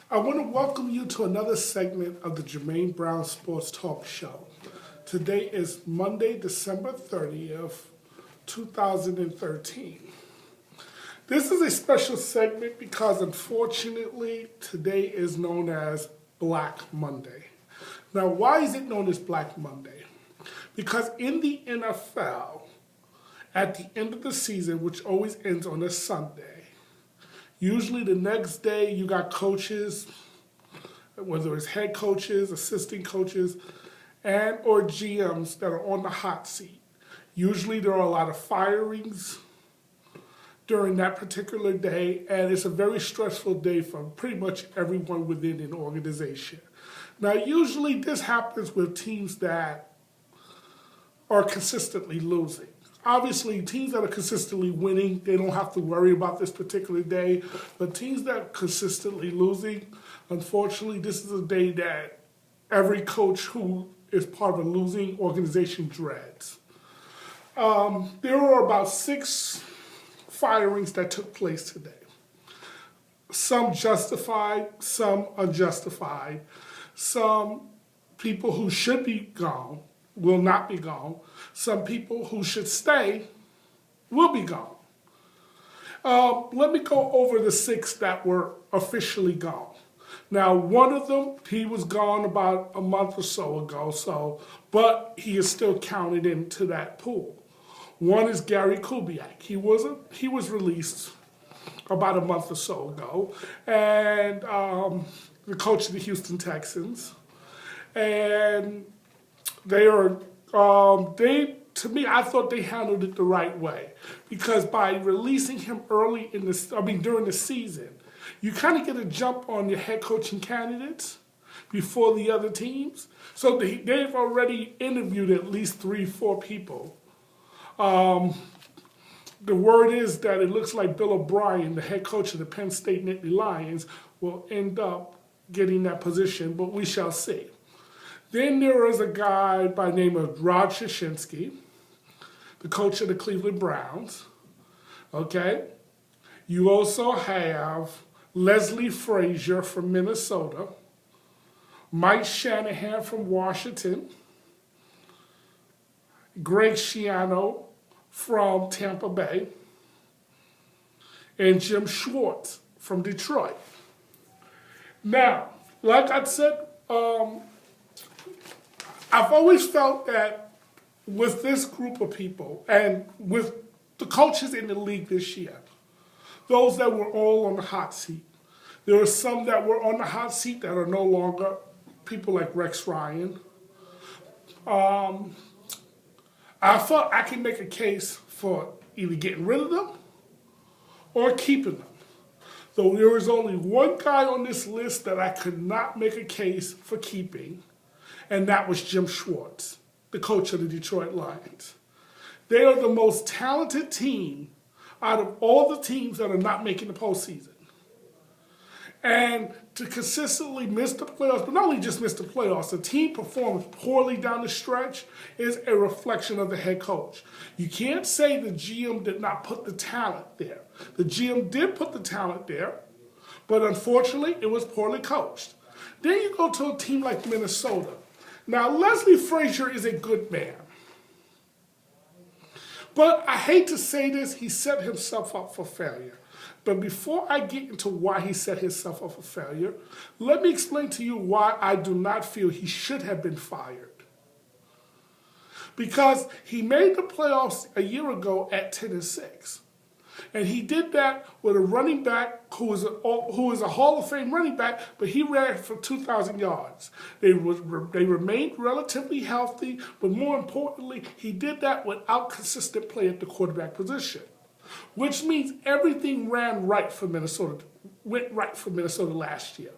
I want to welcome you to another segment of the Jermaine Brown Sports Talk Show. Today is Monday, December 30th, 2013. This is a special segment because unfortunately today is known as Black Monday. Now, why is it known as Black Monday? Because in the NFL, at the end of the season, which always ends on a Sunday, usually the next day you got coaches, whether it's head coaches, assistant coaches, and or GMs that are on the hot seat. Usually there are a lot of firings during that particular day, and it's a very stressful day for pretty much everyone within an organization. Now, usually this happens with teams that are consistently losing. Obviously, teams that are consistently winning, they don't have to worry about this particular day. But teams that are consistently losing, unfortunately, this is a day that every coach who is part of a losing organization dreads. There were about 6 firings that took place today. Some justified, some unjustified. Some people who should be gone will not be gone. Some people who should stay will be gone. Let me go over the 6 that were officially gone. Now, one of them, he was gone about a month or so ago, but he is still counted into that pool. One is Gary Kubiak. He was released about a month or so ago, and the coach of the Houston Texans. And to me, I thought they handled it the right way, because by releasing him during the season, you kind of get a jump on your head coaching candidates before the other teams. So they've already interviewed at least 3-4 people. The word is that it looks like Bill O'Brien, the head coach of the Penn State Nittany Lions, will end up getting that position, but we shall see. Then there is a guy by the name of Rod Shashinsky, the coach of the Cleveland Browns. Okay? You also have Leslie Frazier from Minnesota, Mike Shanahan from Washington, Greg Schiano from Tampa Bay, and Jim Schwartz from Detroit. Now, like I said, I've always felt that with this group of people and with the coaches in the league this year, those that were all on the hot seat, there are some that were on the hot seat that are no longer, people like Rex Ryan. I thought I can make a case for either getting rid of them or keeping them. Though there was only one guy on this list that I could not make a case for keeping, and that was Jim Schwartz, the coach of the Detroit Lions. They are the most talented team out of all the teams that are not making the postseason. And to consistently miss the playoffs, but not only just miss the playoffs, the team performs poorly down the stretch is a reflection of the head coach. You can't say the GM did not put the talent there. The GM did put the talent there, but unfortunately, it was poorly coached. Then you go to a team like Minnesota. Now, Leslie Frazier is a good man. But I hate to say this, he set himself up for failure. But before I get into why he set himself up for failure, let me explain to you why I do not feel he should have been fired. Because he made the playoffs a year ago at 10-6. And he did that with a running back who is a Hall of Fame running back, but he ran for 2,000 yards. They remained relatively healthy, but more importantly, he did that without consistent play at the quarterback position, which means everything went right for Minnesota last year.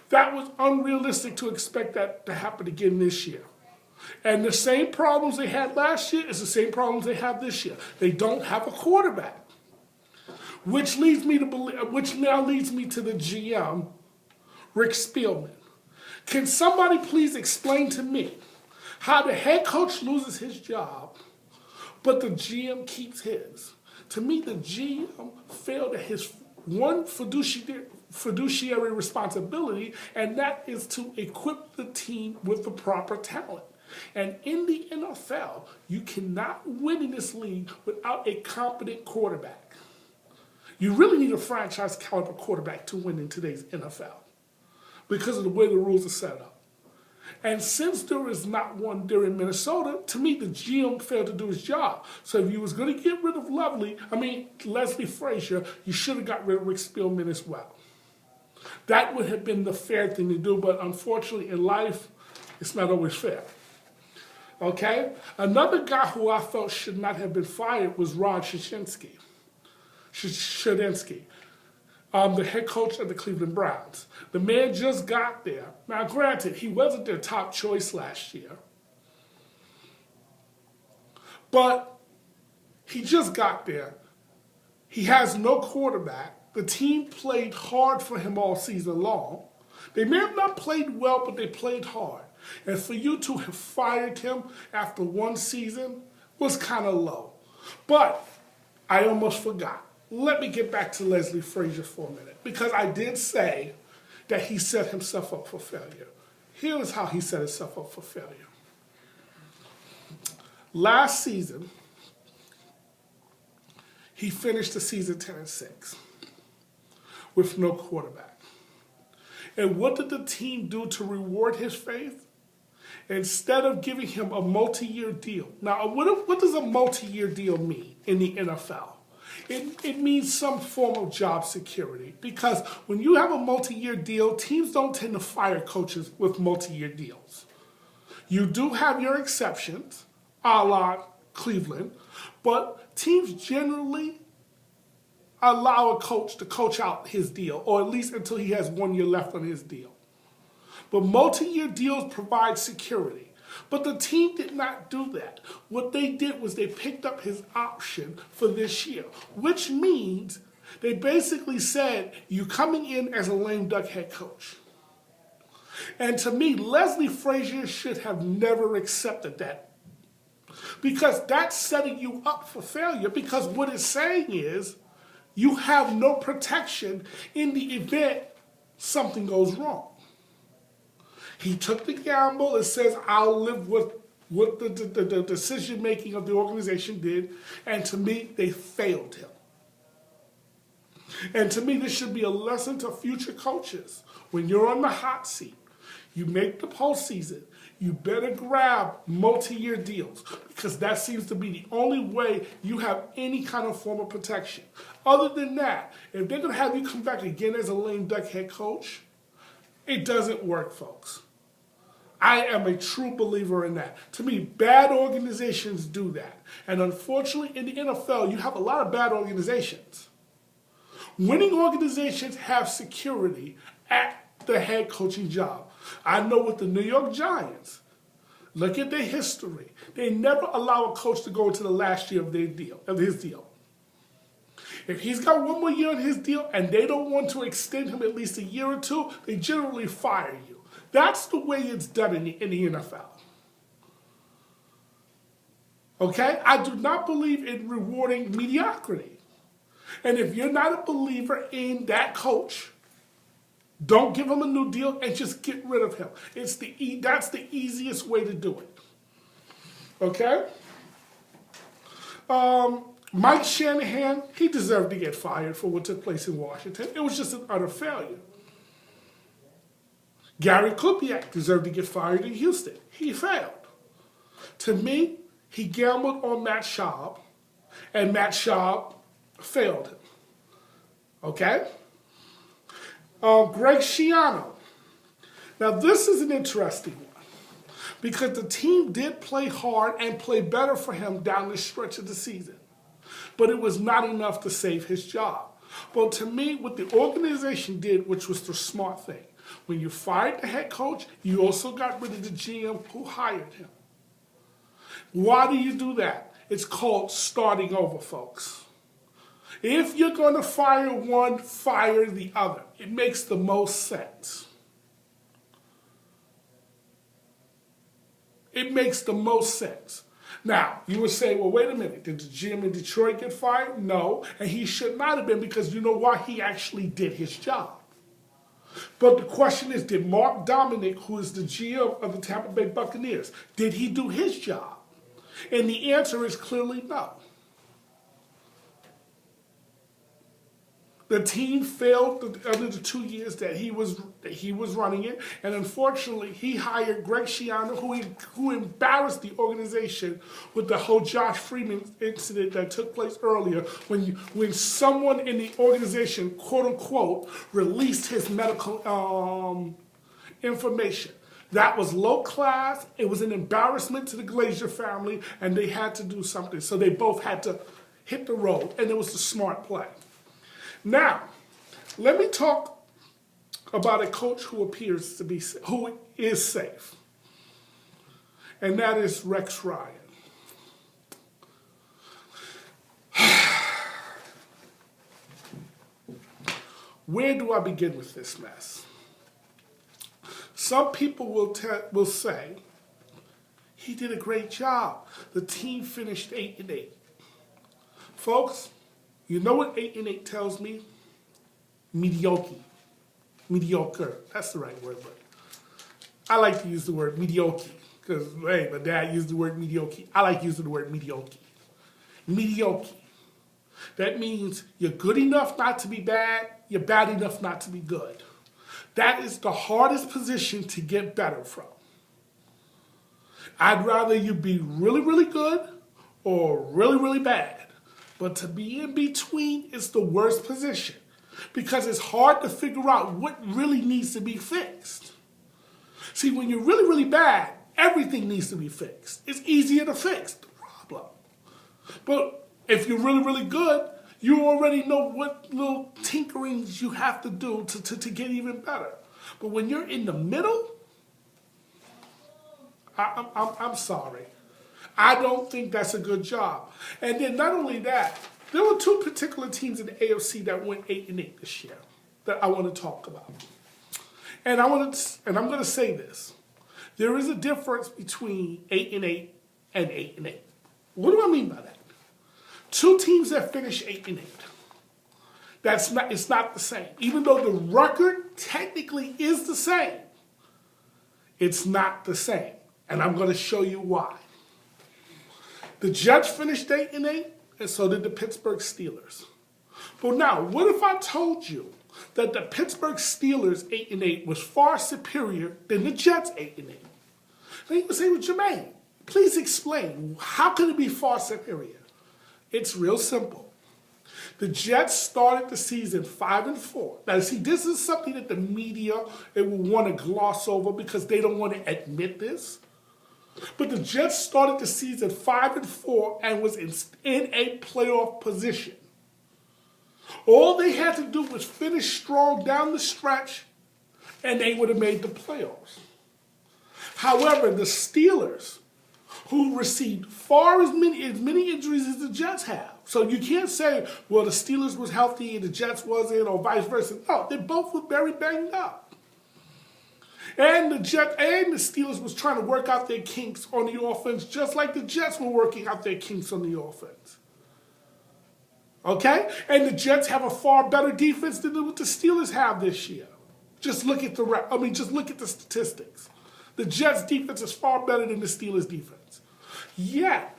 That was unrealistic to expect that to happen again this year. And the same problems they had last year is the same problems they have this year. They don't have a quarterback. Which now leads me to the GM, Rick Spielman. Can somebody please explain to me how the head coach loses his job, but the GM keeps his? To me, the GM failed at his one fiduciary fiduciary responsibility, and that is to equip the team with the proper talent. And in the NFL, you cannot win in this league without a competent quarterback. You really need a franchise caliber quarterback to win in today's NFL because of the way the rules are set up. And since there is not one there in Minnesota, to me, the GM failed to do his job. So if you was going to get rid of Leslie Frazier, you should have got rid of Rick Spielman as well. That would have been the fair thing to do, but unfortunately in life, it's not always fair. Okay? Another guy who I felt should not have been fired was Ron Shadensky, the head coach of the Cleveland Browns. The man just got there. Now, granted, he wasn't their top choice last year, but he just got there. He has no quarterback. The team played hard for him all season long. They may have not played well, but they played hard. And for you to have fired him after one season was kind of low. But I almost forgot. Let me get back to Leslie Frazier for a minute, because I did say that he set himself up for failure. Here's how he set himself up for failure. Last season, he finished the season 10-6 with no quarterback. And what did the team do to reward his faith? Instead of giving him a multi-year deal. Now, what does a multi-year deal mean in the NFL? It means some form of job security, because when you have a multi-year deal, teams don't tend to fire coaches with multi-year deals. You do have your exceptions, a la Cleveland, but teams generally allow a coach to coach out his deal, or at least until he has 1 year left on his deal. But multi-year deals provide security. But the team did not do that. What they did was they picked up his option for this year, which means they basically said, you're coming in as a lame duck head coach. And to me, Leslie Frazier should have never accepted that, because that's setting you up for failure, because what it's saying is you have no protection in the event something goes wrong. He took the gamble and says, I'll live with what the decision-making of the organization did, and to me, they failed him. And to me, this should be a lesson to future coaches. When you're on the hot seat, you make the postseason, you better grab multi-year deals, because that seems to be the only way you have any kind of form of protection. Other than that, if they're going to have you come back again as a lame duck head coach, it doesn't work, folks. I am a true believer in that. To me, bad organizations do that. And unfortunately, in the NFL, you have a lot of bad organizations. Winning organizations have security at the head coaching job. I know with the New York Giants, look at their history. They never allow a coach to go into the last year of his deal. If he's got 1 more year on his deal and they don't want to extend him at least a year or two, they generally fire you. That's the way it's done in the NFL. Okay? I do not believe in rewarding mediocrity. And if you're not a believer in that coach, don't give him a new deal and just get rid of him. That's the easiest way to do it. Okay? Mike Shanahan, he deserved to get fired for what took place in Washington. It was just an utter failure. Gary Kubiak deserved to get fired in Houston. He failed. To me, he gambled on Matt Schaub, and Matt Schaub failed him. Okay? Greg Schiano. Now, this is an interesting one, because the team did play hard and play better for him down the stretch of the season. But it was not enough to save his job. But to me, what the organization did, which was the smart thing, when you fired the head coach, you also got rid of the GM who hired him. Why do you do that? It's called starting over, folks. If you're going to fire one, fire the other. It makes the most sense. It makes the most sense. Now, you would say, well, wait a minute. Did the GM in Detroit get fired? No, and he should not have been, because you know why? He actually did his job. But the question is, did Mark Dominic, who is the GM of the Tampa Bay Buccaneers, did he do his job? And the answer is clearly no. The team failed under the 2 years that he was running it, and unfortunately, he hired Greg Schiano, who embarrassed the organization with the whole Josh Freeman incident that took place earlier, when someone in the organization, quote unquote, released his medical information. That was low class. It was an embarrassment to the Glazer family, and they had to do something. So they both had to hit the road, and it was the smart play. Now, let me talk about a coach who who is safe, and that is Rex Ryan. Where do I begin with this mess? Some people will say he did a great job. The team finished 8-8. Folks, you know what 8-8 tells me? Mediocre. That's the right word, but I like to use the word mediocre because, hey, my dad used the word mediocre. I like using the word mediocre. Mediocre. That means you're good enough not to be bad, you're bad enough not to be good. That is the hardest position to get better from. I'd rather you be really, really good or really, really bad. But to be in between is the worst position because it's hard to figure out what really needs to be fixed. See, when you're really, really bad, everything needs to be fixed. It's easier to fix the problem. But if you're really, really good, you already know what little tinkerings you have to do to get even better. But when you're in the middle, I'm sorry. I don't think that's a good job. And then not only that, there were two particular teams in the AFC that went 8-8 this year that I want to talk about. And I'm going to say this. There is a difference between 8-8 and 8-8. What do I mean by that? Two teams that finish 8-8. It's not the same. Even though the record technically is the same, it's not the same. And I'm going to show you why. The Jets finished 8-8, and so did the Pittsburgh Steelers. But now, what if I told you that the Pittsburgh Steelers 8-8 was far superior than the Jets 8-8? Then you would say, well, Jermaine, please explain. How could it be far superior? It's real simple. The Jets started the season 5-4. Now, see, this is something that the media will want to gloss over because they don't want to admit this. But the Jets started the season 5-4 and was in a playoff position. All they had to do was finish strong down the stretch, and they would have made the playoffs. However, the Steelers, who received as many injuries as the Jets have. So you can't say, well, the Steelers was healthy and the Jets wasn't, or vice versa. No, they both were very banged up. And the Steelers was trying to work out their kinks on the offense, just like the Jets were working out their kinks on the offense. Okay? And the Jets have a far better defense than what the Steelers have this year. Just look at the statistics. The Jets' defense is far better than the Steelers' defense. Yet,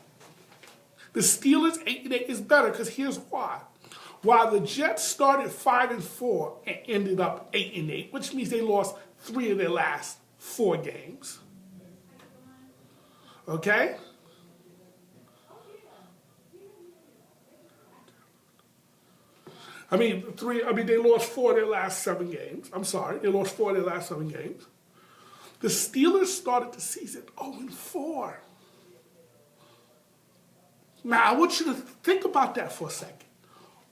the Steelers 8-8 is better because here's why. While the Jets started 5-4 and ended up 8-8, which means they lost 3 of their last 4 games. Okay? They lost 4 of their last 7 games. I'm sorry, they lost 4 of their last 7 games. The Steelers started the season 0-4. Now, I want you to think about that for a second.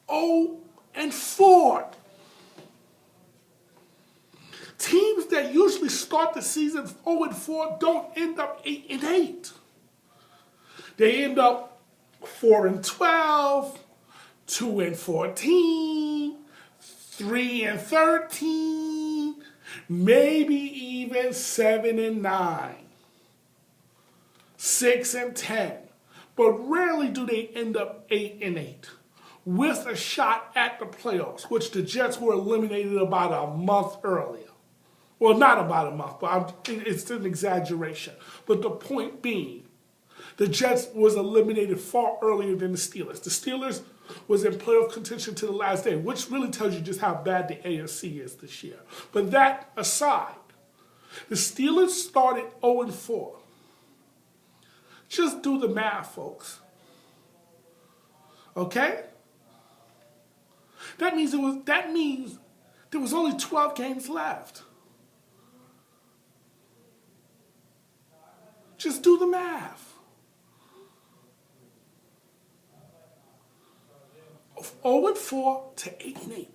0-4. Teams that usually start the season 0-4 don't end up 8-8. They end up 4-12, 2-14, 3-13, maybe even 7-9, 6-10. But rarely do they end up 8-8. with a shot at the playoffs, which the Jets were eliminated about a month earlier. Well, not about a month, but it's an exaggeration. But the point being, the Jets was eliminated far earlier than the Steelers. The Steelers was in playoff contention to the last day, which really tells you just how bad the AFC is this year. But that aside, the Steelers started 0-4. Just do the math, folks. Okay? That means there was only 12 games left. Just do the math. 0-4 to 8-8.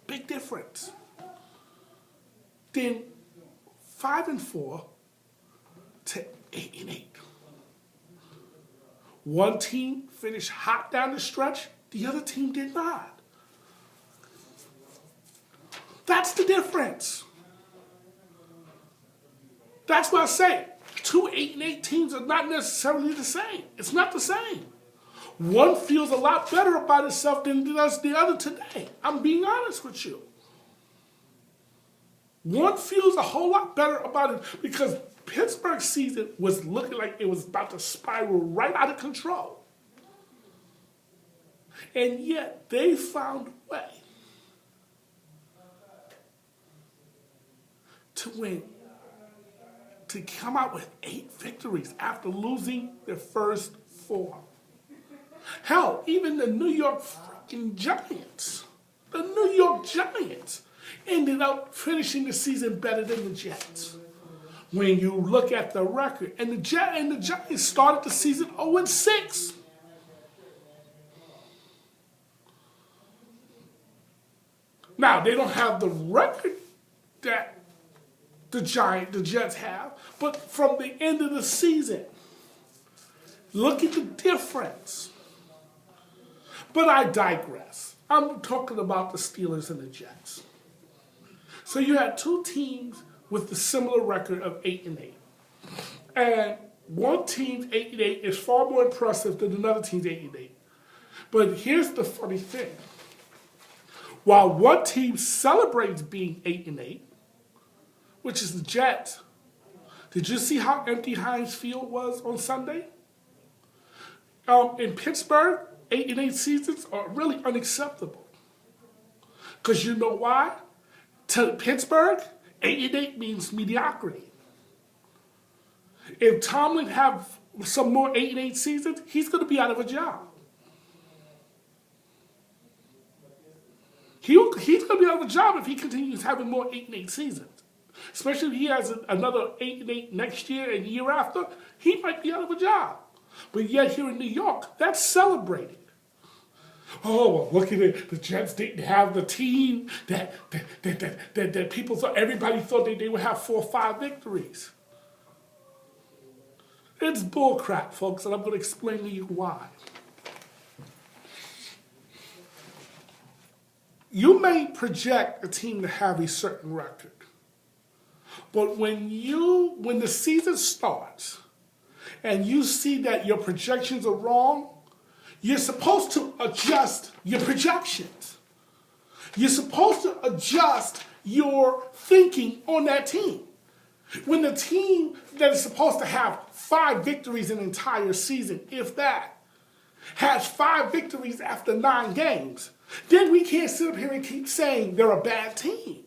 Big difference. Then 5-4 to 8-8. One team finished hot down the stretch, the other team did not. That's the difference. That's why I say 2 8-8 teams are not necessarily the same. It's not the same. One feels a lot better about itself than does the other today. I'm being honest with you. One feels a whole lot better about it because Pittsburgh's season was looking like it was about to spiral right out of control. And yet they found a way to win, to come out with 8 victories after losing their first 4. Hell, even the New York freaking Giants, ended up finishing the season better than the Jets. When you look at the record, and the Giants started the season 0-6. Now, they don't have the record that the Jets have, but from the end of the season, look at the difference. But I digress. I'm talking about the Steelers and the Jets. So you had 2 teams with a similar record of 8-8. And one team's 8-8 is far more impressive than another team's 8-8. But here's the funny thing. While one team celebrates being 8-8, which is the Jets, did you see how empty Heinz Field was on Sunday? In Pittsburgh, 8-8 seasons are really unacceptable. Because you know why? To Pittsburgh, 8-8 means mediocrity. If Tomlin have some more 8-8 seasons, he's going to be out of a job. He's going to be out of a job if he continues having more 8-8 seasons. Especially if he has another 8-8 next year and the year after, he might be out of a job. But yet here in New York, that's celebrated. Oh, well, look at it. The Jets didn't have the team that people thought, everybody thought that they would have 4 or 5 victories. It's bullcrap, folks, and I'm going to explain to you why. You may project a team to have a certain record, but when the season starts and you see that your projections are wrong, you're supposed to adjust your projections. You're supposed to adjust your thinking on that team. When the team that is supposed to have 5 victories an entire season, if that, has 5 victories after 9 games, then we can't sit up here and keep saying they're a bad team.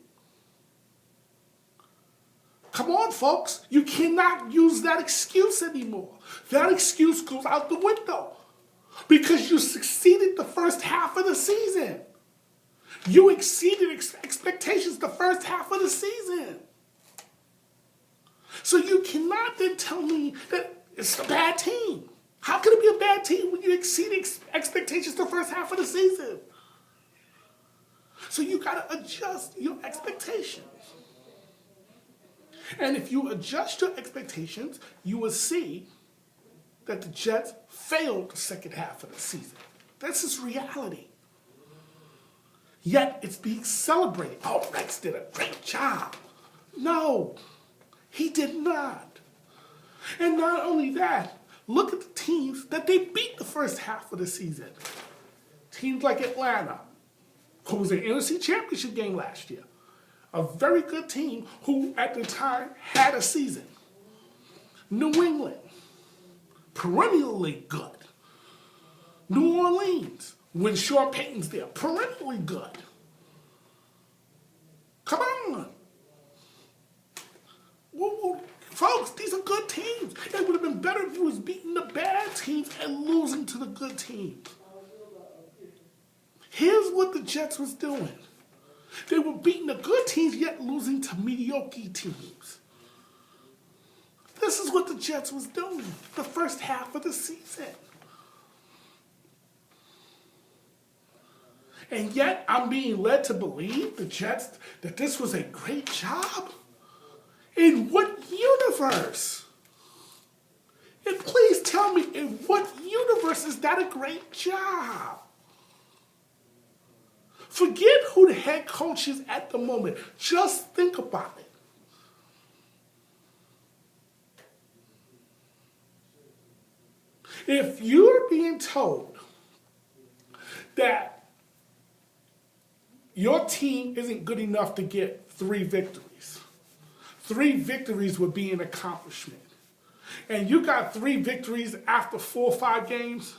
Come on, folks. You cannot use that excuse anymore. That excuse goes out the window because you succeeded the first half of the season. You exceeded expectations the first half of the season. So you cannot then tell me that it's a bad team. How can it be a bad team when you exceed expectations the first half of the season? So you got to adjust your expectations. And if you adjust your expectations, you will see that the Jets failed the second half of the season. This is reality. Yet it's being celebrated. Oh, Rex did a great job. No, he did not. And not only that, Look at the teams that they beat the first half of the season. Teams like Atlanta, who was an NFC Championship game last year. A very good team who, at the time, had a season. New England, perennially good. New Orleans, when Sean Payton's there, perennially good. Come on. Woo, folks, these are good teams. It would have been better if you was beating the bad teams and losing to the good teams. Here's what the Jets was doing. They were beating the good teams, yet losing to mediocre teams. This is what the Jets was doing the first half of the season. And yet, I'm being led to believe the Jets, that this was a great job. In what universe? And please tell me, in what universe is that a great job? Forget who the head coach is at the moment. Just think about it. If you're being told that your team isn't good enough to get 3 victories, 3 victories would be an accomplishment, and you got 3 victories after 4 or 5 games,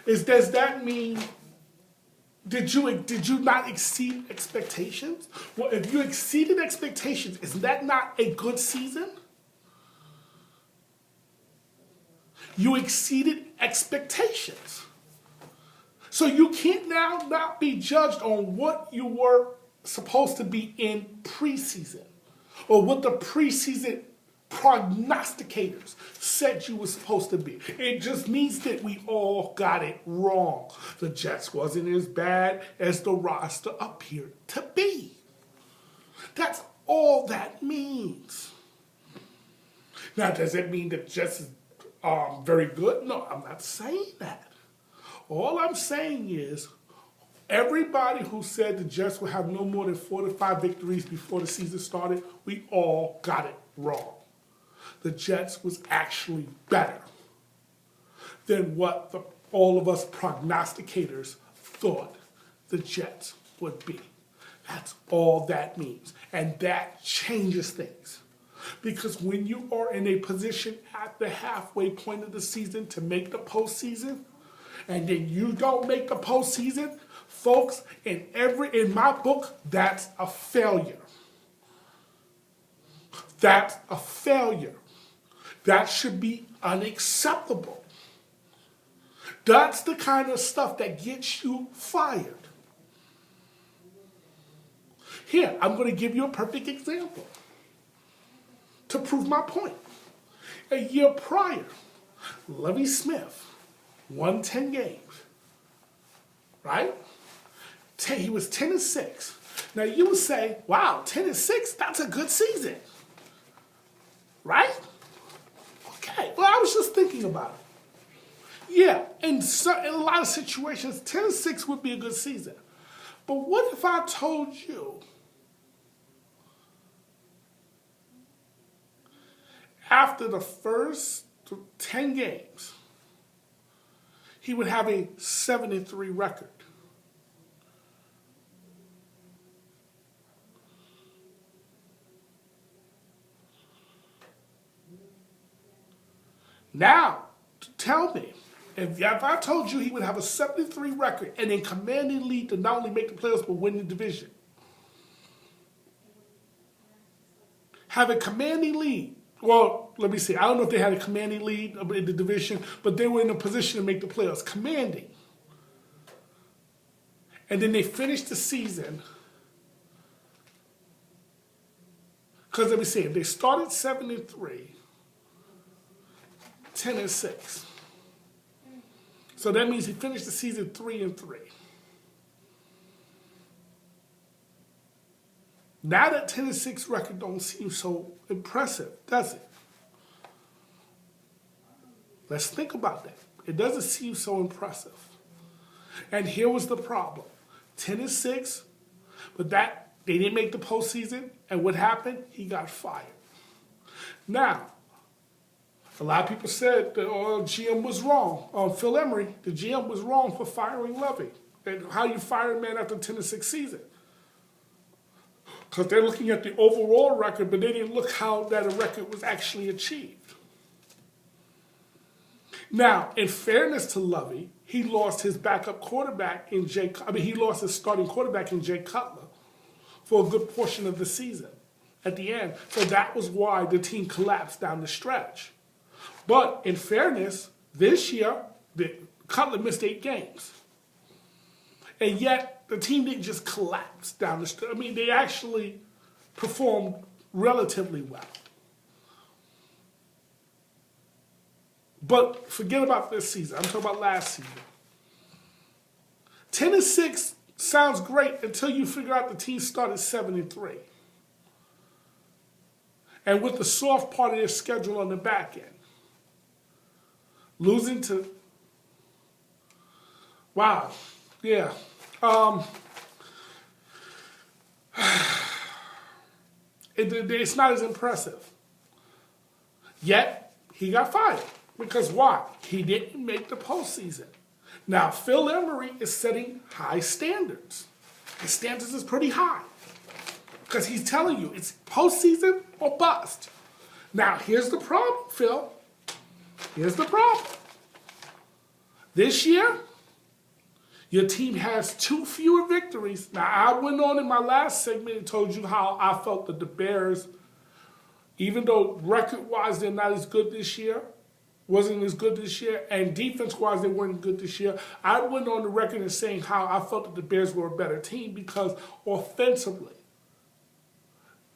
does that mean did you not exceed expectations? Well, if you exceeded expectations, is that not a good season? You exceeded expectations. So you can't now not be judged on what you were supposed to be in preseason or what the preseason prognosticators said you were supposed to be. It just means that we all got it wrong. The Jets wasn't as bad as the roster appeared to be. That's all that means. Now, does it mean that Jets is very good? No, I'm not saying that. All I'm saying is everybody who said the Jets would have no more than 4 to 5 victories before the season started, we all got it wrong. The Jets was actually better than what all of us prognosticators thought the Jets would be. That's all that means. And that changes things. Because when you are in a position at the halfway point of the season to make the postseason, and then you don't make the postseason, folks, in my book, that's a failure. That's a failure. That should be unacceptable. That's the kind of stuff that gets you fired. Here, I'm going to give you a perfect example to prove my point. A year prior, Lovie Smith won 10 games, right? He was 10-6. Now you would say, wow, 10-6, that's a good season, right? Okay, well, I was just thinking about it. Yeah, in a lot of situations, 10-6 would be a good season. But what if I told you after the first 10 games, he would have a 7-3 record? Now, tell me, if I told you he would have a 7-3 record and then commanding lead to not only make the playoffs but win the division, have a commanding lead. Well, let me see. I don't know if they had a commanding lead in the division, but they were in a position to make the playoffs, commanding. And then they finished the season. Because let me see, if they started 7-3, 10-6. So that means he finished the season 3-3. Now that 10-6 record don't seem so impressive, does it? Let's think about that. It doesn't seem so impressive. And here was the problem. 10-6, but they didn't make the postseason, and what happened? He got fired. Now, A lot of people said the GM was wrong. Phil Emery, the GM was wrong for firing Levy. And how you fire a man after 10-6 season? Because they're looking at the overall record, but they didn't look how that record was actually achieved. Now, in fairness to Lovey, he lost his backup quarterback in he lost his starting quarterback in Jay Cutler for a good portion of the season at the end. So that was why the team collapsed down the stretch. But in fairness, this year, Cutler missed 8 games. And yet, the team didn't just collapse down the stretch. I mean, they actually performed relatively well. But forget about this season. I'm talking about last season. 10-6 sounds great until you figure out the team started 7-3. And with the soft part of their schedule on the back end. Losing to... Wow. Yeah. It's not as impressive. Yet, he got fired. Because why? He didn't make the postseason. Now, Phil Emery is setting high standards. His standards is pretty high. Because he's telling you, it's postseason or bust. Now, here's the problem, Phil. Here's the problem. This year, your team has 2 fewer victories. Now, I went on in my last segment and told you how I felt that the Bears, even though record-wise they're not as good this year, wasn't as good this year, and defense-wise they weren't good this year, I went on the record and saying how I felt that the Bears were a better team because offensively,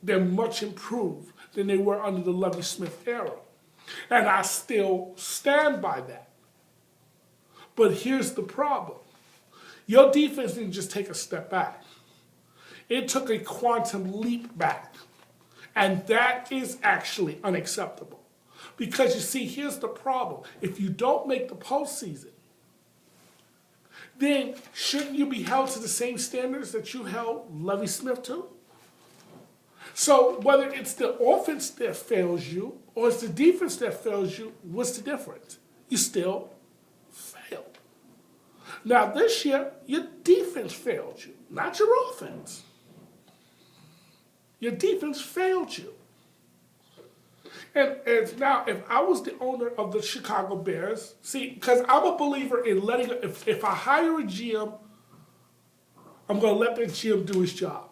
they're much improved than they were under the Lovie Smith era. And I still stand by that. But here's the problem. Your defense didn't just take a step back. It took a quantum leap back. And that is actually unacceptable. Because you see, here's the problem. If you don't make the postseason, then shouldn't you be held to the same standards that you held Lovie Smith to? So whether it's the offense that fails you or it's the defense that fails you, what's the difference? You still failed. Now this year, your defense failed you, not your offense. Your defense failed you. And now, if I was the owner of the Chicago Bears, see, because I'm a believer in letting, if I hire a GM, I'm going to let the GM do his job.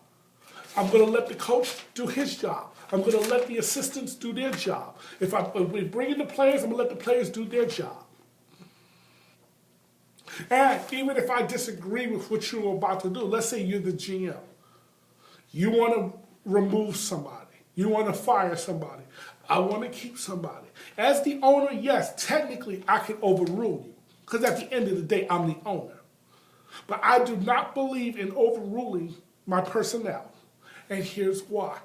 I'm going to let the coach do his job. I'm going to let the assistants do their job. If we bring in the players, I'm going to let the players do their job. And even if I disagree with what you're about to do, let's say you're the GM. You want to remove somebody. You want to fire somebody. I want to keep somebody. As the owner, yes, technically I can overrule you. Because at the end of the day, I'm the owner. But I do not believe in overruling my personnel. And here's why.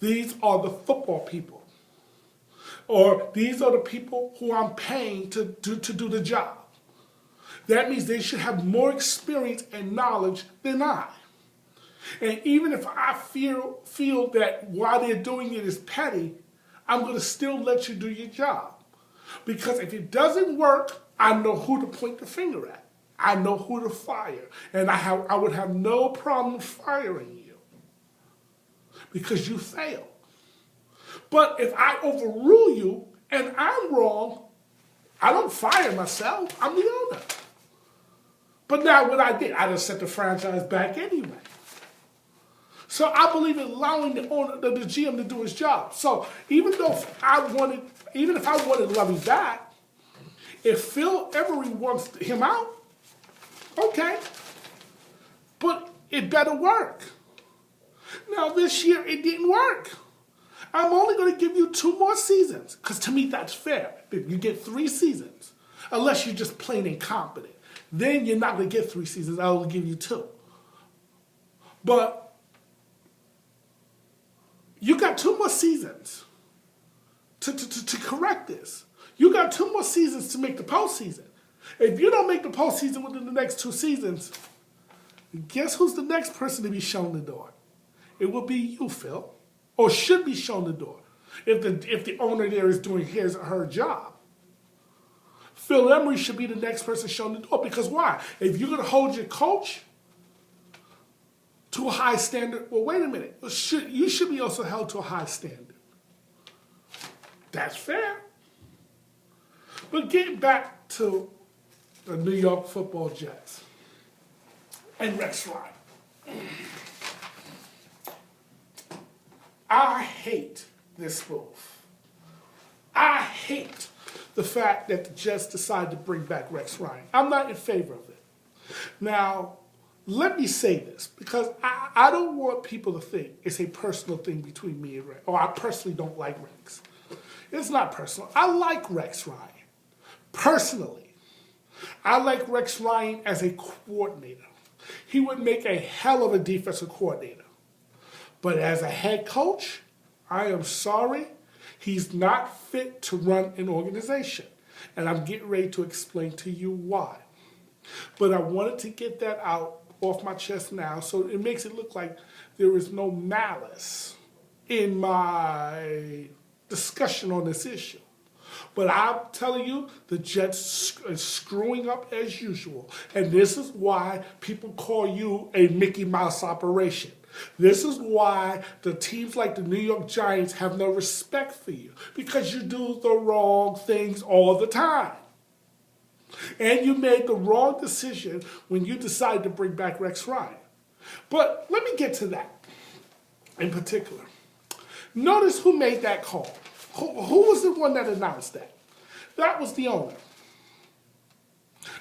These are the football people. Or these are the people who I'm paying to do the job. That means they should have more experience and knowledge than I. And even if I feel that while they're doing it is petty, I'm going to still let you do your job. Because if it doesn't work, I know who to point the finger at. I know who to fire. And I would have no problem firing you. Because you failed. But if I overrule you and I'm wrong, I don't fire myself. I'm the owner. But now what I did, I just set the franchise back anyway. So I believe in allowing the owner, the GM to do his job. So even if I wanted Lovey back, if Phil Emery wants him out, okay. But it better work. Now this year it didn't work. I'm only going to give you 2 more seasons. Because to me that's fair. You get 3 seasons. Unless you're just plain incompetent. Then you're not going to get 3 seasons. I'll only give you 2. But you got 2 more seasons to correct this. You got 2 more seasons to make the postseason. If you don't make the postseason within the next 2 seasons, guess who's the next person to be shown the door? It will be you, Phil. Or should be shown the door. if the owner there is doing his or her job. Phil Emery should be the next person shown the door. Because why? If you're going to hold your coach to a high standard, well, wait a minute. You should be also held to a high standard. That's fair. But getting back to the New York Football Jets and Rex Ryan. I hate this move. I hate the fact that the Jets decided to bring back Rex Ryan. I'm not in favor of it. Now, let me say this, because I don't want people to think it's a personal thing between me and Rex, or I personally don't like Rex. It's not personal. I like Rex Ryan. Personally, I like Rex Ryan as a coordinator. He would make a hell of a defensive coordinator. But as a head coach, I am sorry, he's not fit to run an organization. And I'm getting ready to explain to you why. But I wanted to get that out off my chest now so it makes it look like there is no malice in my discussion on this issue. But I'm telling you, the Jets are screwing up as usual. And this is why people call you a Mickey Mouse operation. This is why the teams like the New York Giants have no respect for you. Because you do the wrong things all the time. And you made the wrong decision when you decided to bring back Rex Ryan. But let me get to that in particular. Notice who made that call. Who was the one that announced that? That was the owner.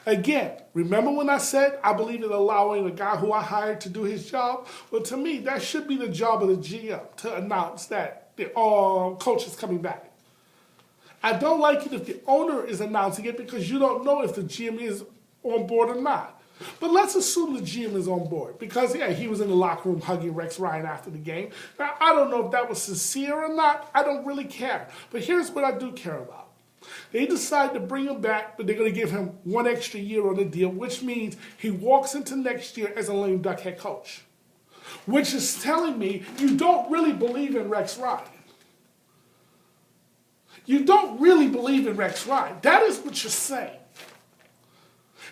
Again, remember when I said I believe in allowing the guy who I hired to do his job? Well, to me, that should be the job of the GM to announce that the coach is coming back. I don't like it if the owner is announcing it because you don't know if the GM is on board or not. But let's assume the GM is on board because, yeah, he was in the locker room hugging Rex Ryan after the game. Now, I don't know if that was sincere or not. I don't really care. But here's what I do care about. They decided to bring him back, but they're going to give him 1 extra year on the deal, which means he walks into next year as a lame duck head coach, which is telling me you don't really believe in Rex Ryan. You don't really believe in Rex Ryan. That is what you're saying.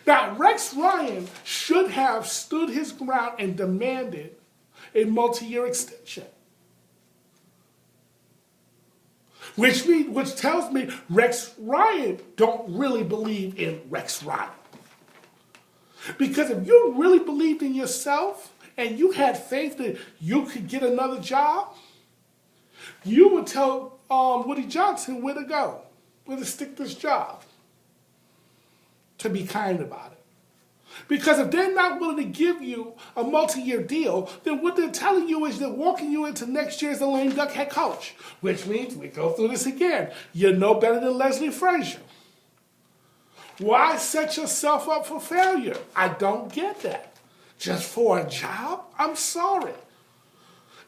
Now, Rex Ryan should have stood his ground and demanded a multi-year extension. Which tells me Rex Ryan don't really believe in Rex Ryan. Because if you really believed in yourself and you had faith that you could get another job, you would tell Woody Johnson where to go, where to stick this job. To be kind about it. Because if they're not willing to give you a multi-year deal, then what they're telling you is they're walking you into next year as a lame duck head coach. Which means, we go through this again, you're no better than Leslie Frazier. Why set yourself up for failure? I don't get that. Just for a job? I'm sorry.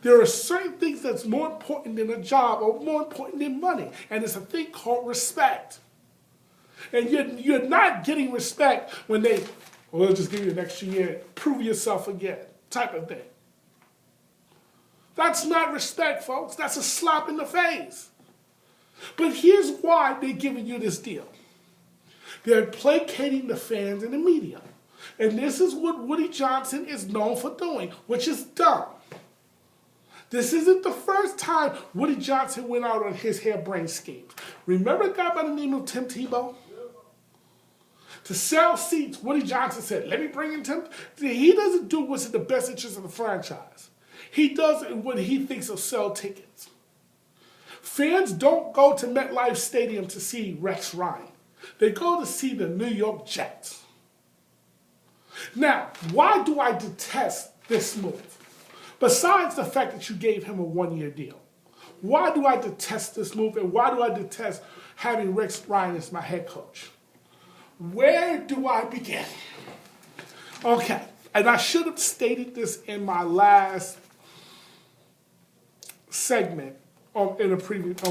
There are certain things that's more important than a job or more important than money. And it's a thing called respect. And you're not getting respect when they, well, we'll just give you an extra year, prove yourself again, type of thing. That's not respect, folks. That's a slap in the face. But here's why they're giving you this deal. They're placating the fans and the media. And this is what Woody Johnson is known for doing, which is dumb. This isn't the first time Woody Johnson went out on his harebrained schemes. Remember a guy by the name of Tim Tebow? To sell seats, Woody Johnson said, let me bring in Tim. He doesn't do what's in the best interest of the franchise. He does what he thinks will sell tickets. Fans don't go to MetLife Stadium to see Rex Ryan. They go to see the New York Jets. Now, why do I detest this move? Besides the fact that you gave him a 1-year deal. Why do I detest this move and why do I detest having Rex Ryan as my head coach? Where do I begin? Okay, and I should have stated this in my last segment on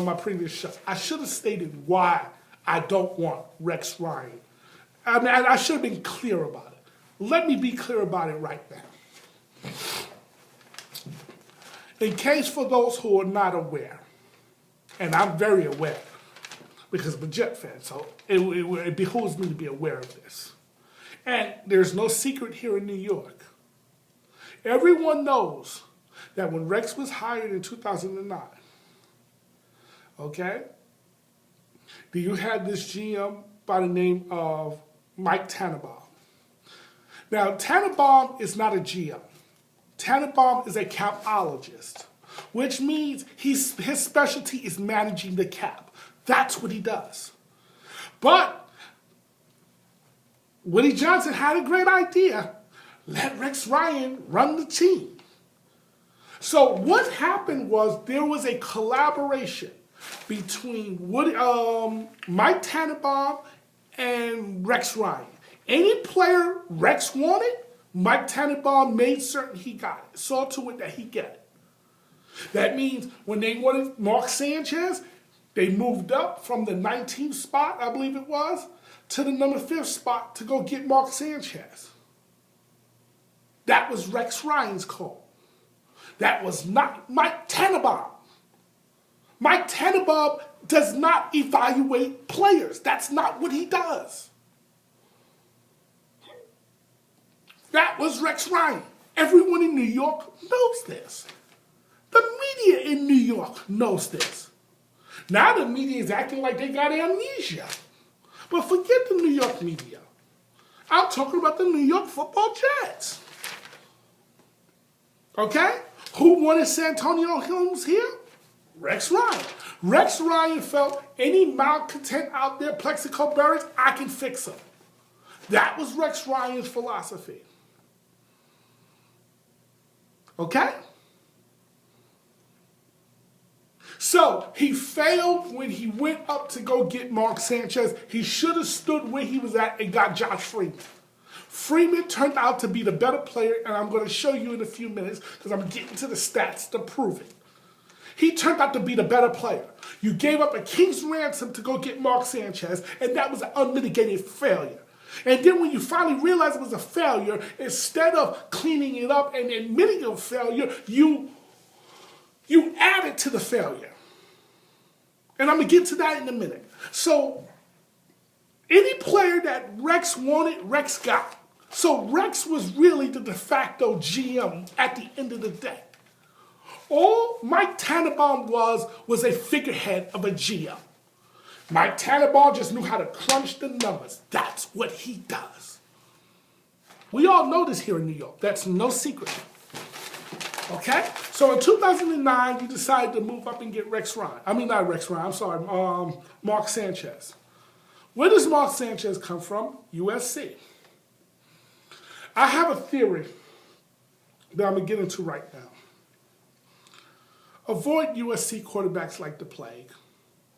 my previous show. I should have stated why I don't want Rex Ryan. I mean, I should have been clear about it. Let me be clear about it right now. In case for those who are not aware, And I'm very aware because I'm a Jet fan, so it behooves me to be aware of this. And there's no secret here in New York. Everyone knows that when Rex was hired in 2009, okay, you had this GM by the name of Mike Tannenbaum. Now, Tannenbaum is not a GM. Tannenbaum is a capologist, which means his specialty is managing the cap. That's what he does. But Willie Johnson had a great idea. Let Rex Ryan run the team. So what happened was there was a collaboration between Mike Tannenbaum and Rex Ryan. Any player Rex wanted, Mike Tannenbaum made certain he got it, saw to it that he get it. That means when they wanted Mark Sanchez, they moved up from the 19th spot, I believe it was, to the number 5th spot to go get Mark Sanchez. That was Rex Ryan's call. That was not Mike Tannenbaum. Mike Tannenbaum does not evaluate players. That's not what he does. That was Rex Ryan. Everyone in New York knows this. The media in New York knows this. Now the media is acting like they got amnesia. But forget the New York media. I'm talking about the New York Football Jets. Okay? Who wanted Santonio Holmes here? Rex Ryan. Rex Ryan felt any malcontent out there, Plexico barriers, I can fix them. That was Rex Ryan's philosophy. Okay? So he failed when he went up to go get Mark Sanchez. He should have stood where he was at and got Josh Freeman. Freeman turned out to be the better player, and I'm going to show you in a few minutes because I'm getting to the stats to prove it. He turned out to be the better player. You gave up a king's ransom to go get Mark Sanchez, and that was an unmitigated failure. And then when you finally realized it was a failure, instead of cleaning it up and admitting a failure, you added to the failure. And I'm going to get to that in a minute. So any player that Rex wanted, Rex got. So Rex was really the de facto GM at the end of the day. All Mike Tannenbaum was a figurehead of a GM. Mike Tannenbaum just knew how to crunch the numbers. That's what he does. We all know this here in New York. That's no secret. Okay? So in 2009, you decided to move up and get Rex Ryan. I mean, not Rex Ryan, I'm sorry, Mark Sanchez. Where does Mark Sanchez come from? USC. I have a theory that I'm going to get into right now. Avoid USC quarterbacks like the plague.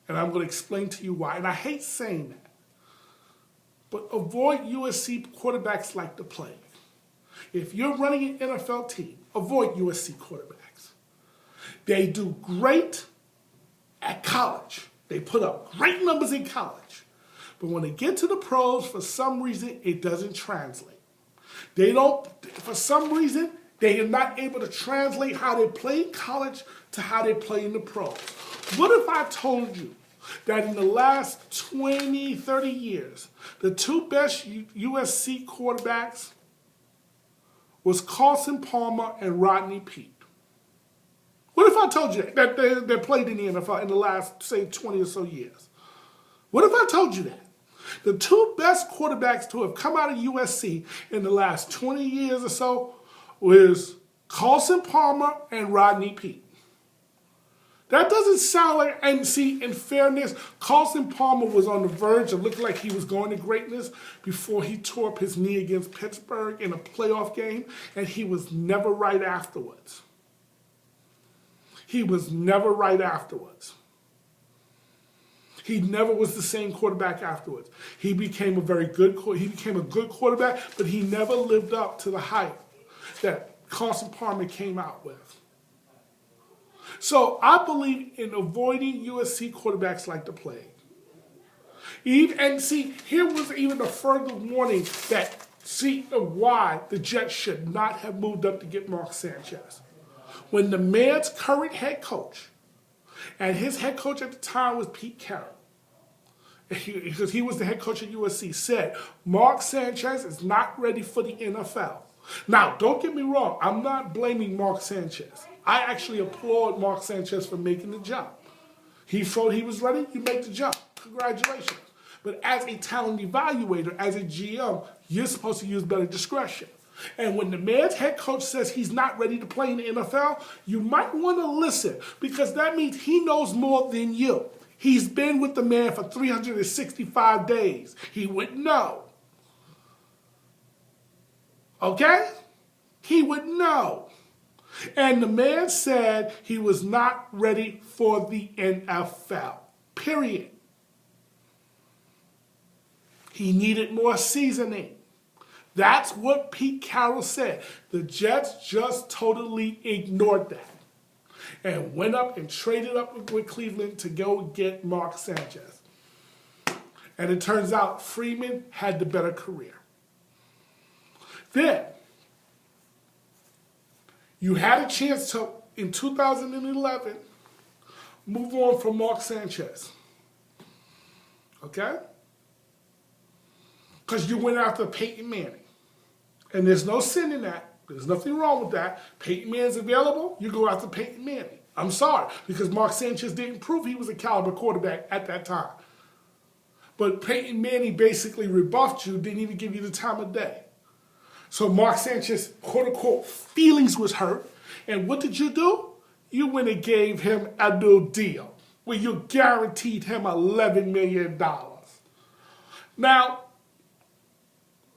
And I'm going to explain to you why. And I hate saying that. But avoid USC quarterbacks like the plague. If you're running an NFL team, avoid USC quarterbacks. They do great at college. They put up great numbers in college. But when they get to the pros, for some reason, it doesn't translate. For some reason, they are not able to translate how they play in college to how they play in the pros. What if I told you that in the last 20, 30 years, the two best USC quarterbacks was Carson Palmer and Rodney Peete? What if I told you that they played in the NFL in the last, say, 20 or so years? What if I told you that? The two best quarterbacks to have come out of USC in the last 20 years or so was Carson Palmer and Rodney Peete. That doesn't sound like, and see, in fairness, Carson Palmer was on the verge of looking like he was going to greatness before he tore up his knee against Pittsburgh in a playoff game, and he was never right afterwards. He was never right afterwards. He never was the same quarterback afterwards. He became a good quarterback, but he never lived up to the hype that Carson Palmer came out with. So I believe in avoiding USC quarterbacks like the plague. And see, here was even a further warning of why the Jets should not have moved up to get Mark Sanchez. When the man's current head coach And his head coach at the time was Pete Carroll. Because he was the head coach at USC, said, Mark Sanchez is not ready for the NFL. Now, don't get me wrong. I'm not blaming Mark Sanchez. I actually applaud Mark Sanchez for making the jump. He showed he was ready, you make the jump. Congratulations. But as a talent evaluator, as a GM, you're supposed to use better discretion. And when the man's head coach says he's not ready to play in the NFL, you might want to listen, because that means he knows more than you. He's been with the man for 365 days. He would know. Okay? He would know. And the man said he was not ready for the NFL. Period. He needed more seasoning. That's what Pete Carroll said. The Jets just totally ignored that and went up and traded up with Cleveland to go get Mark Sanchez. And it turns out Freeman had the better career. Then, you had a chance to, in 2011, move on from Mark Sanchez. Okay? Because you went after Peyton Manning. And there's no sin in that. There's nothing wrong with that. Peyton Manning's available, you go after Peyton Manning. I'm sorry, because Mark Sanchez didn't prove he was a caliber quarterback at that time. But Peyton Manning basically rebuffed you, didn't even give you the time of day. So Mark Sanchez, quote-unquote, feelings was hurt. And what did you do? You went and gave him a new deal where you guaranteed him $11 million. Now,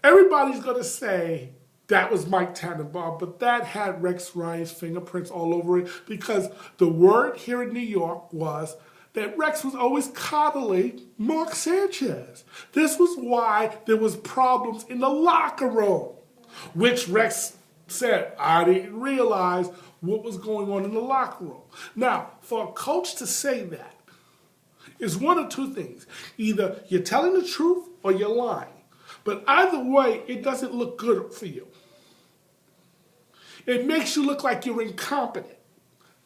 everybody's going to say that was Mike Tannenbaum, but that had Rex Ryan's fingerprints all over it, because the word here in New York was that Rex was always coddling Mark Sanchez. This was why there was problems in the locker room, which Rex said, I didn't realize what was going on in the locker room. Now, for a coach to say that is one of two things. Either you're telling the truth or you're lying. But either way, it doesn't look good for you. It makes you look like you're incompetent.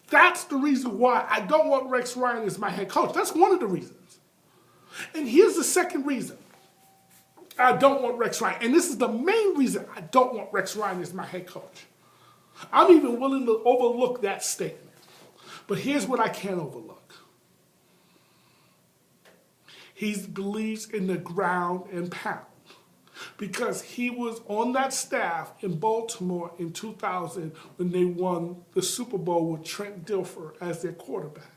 That's the reason why I don't want Rex Ryan as my head coach. That's one of the reasons. And here's the second reason I don't want Rex Ryan. And this is the main reason I don't want Rex Ryan as my head coach. I'm even willing to overlook that statement. But here's what I can't overlook. He believes in the ground and pound, because he was on that staff in Baltimore in 2000 when they won the Super Bowl with Trent Dilfer as their quarterback.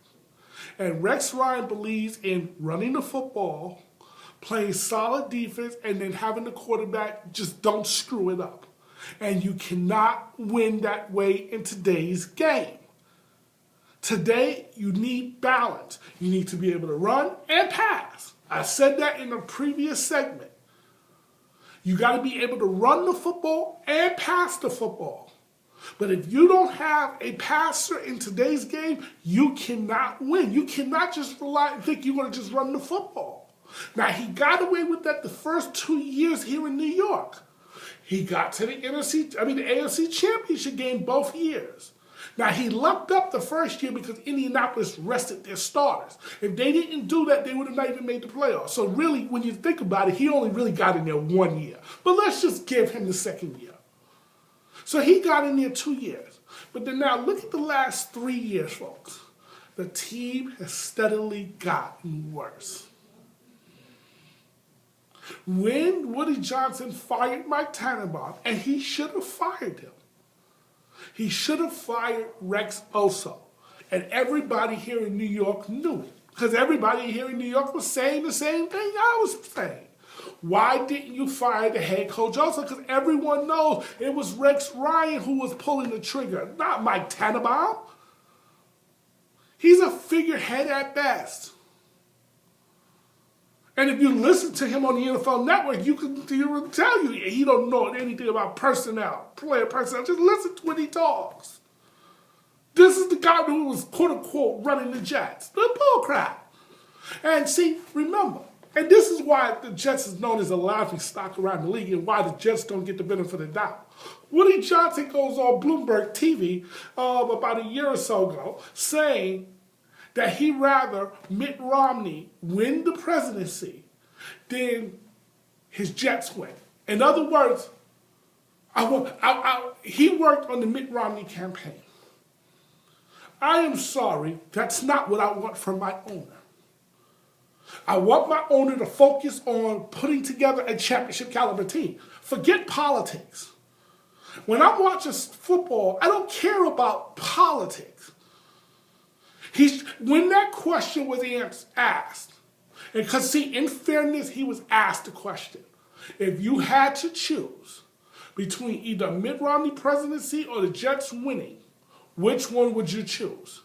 And Rex Ryan believes in running the football, playing solid defense, and then having the quarterback just don't screw it up. And you cannot win that way in today's game. Today, you need balance. You need to be able to run and pass. I said that in a previous segment. You got to be able to run the football and pass the football. But if you don't have a passer in today's game, you cannot win. You cannot just rely and think you're going to just run the football. Now, he got away with that the first 2 years here in New York. He got to the AFC Championship game both years. Now, he lucked up the first year because Indianapolis rested their starters. If they didn't do that, they would have not even made the playoffs. So really, when you think about it, he only really got in there 1 year. But let's just give him the second year. So he got in there 2 years. But then now look at the last 3 years, folks. The team has steadily gotten worse. When Woody Johnson fired Mike Tannenbaum, and he should have fired him, he should have fired Rex also. And everybody here in New York knew it, because everybody here in New York was saying the same thing I was saying. Why didn't you fire the head coach also? Because everyone knows it was Rex Ryan who was pulling the trigger, not Mike Tannenbaum. He's a figurehead at best. And if you listen to him on the NFL Network, he will tell you he don't know anything about personnel, player personnel. Just listen to when he talks. This is the guy who was, quote-unquote, running the Jets. The bull crap. And see, remember, and this is why the Jets is known as a laughing stock around the league and why the Jets don't get the benefit of the doubt. Woody Johnson goes on Bloomberg TV about a year or so ago saying that he'd rather Mitt Romney win the presidency than his Jets win. In other words, he worked on the Mitt Romney campaign. I am sorry, that's not what I want from my owner. I want my owner to focus on putting together a championship caliber team. Forget politics. When I'm watching football, I don't care about politics. When that question was asked, and because see, in fairness, he was asked the question. If you had to choose between either Mitt Romney presidency or the Jets winning, which one would you choose?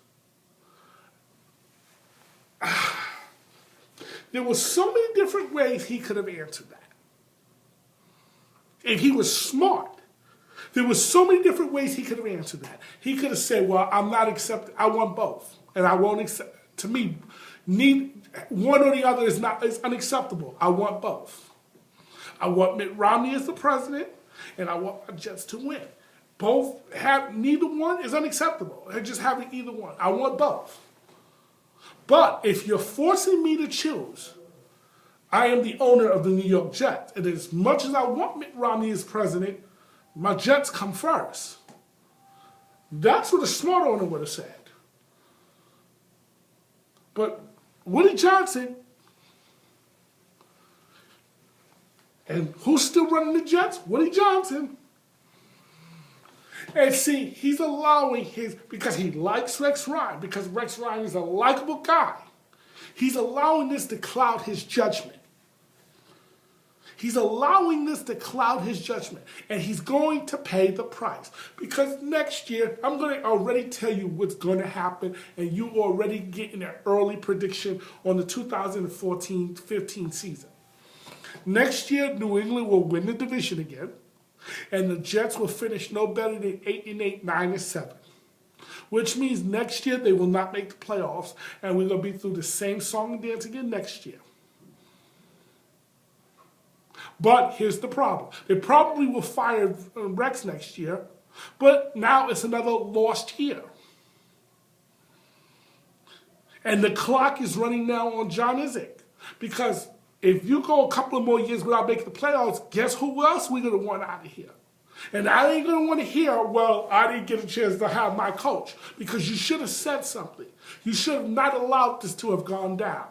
There were so many different ways he could have answered that. If he was smart, there were so many different ways he could have answered that. He could have said, well, I'm not accepting, I want both. And I won't accept, to me, one or the other is unacceptable. I want both. I want Mitt Romney as the president, and I want the Jets to win. Neither one is unacceptable. Just having either one. I want both. But if you're forcing me to choose, I am the owner of the New York Jets. And as much as I want Mitt Romney as president, my Jets come first. That's what a smart owner would have said. But Woody Johnson, and who's still running the Jets? Woody Johnson. And see, he's allowing because he likes Rex Ryan, because Rex Ryan is a likable guy, he's allowing this to cloud his judgment. He's allowing this to cloud his judgment, and he's going to pay the price. Because next year, I'm going to already tell you what's going to happen, and you already getting an early prediction on the 2014-15 season. Next year, New England will win the division again, and the Jets will finish no better than 8-8, 9-7. Which means next year they will not make the playoffs, and we're going to be through the same song and dance again next year. But here's the problem. They probably will fire Rex next year, but now it's another lost year. And the clock is running now on John Izek. Because if you go a couple of more years without making the playoffs, guess who else we're going to want out of here? And I ain't going to want to hear, well, I didn't get a chance to have my coach. Because you should have said something. You should have not allowed this to have gone down.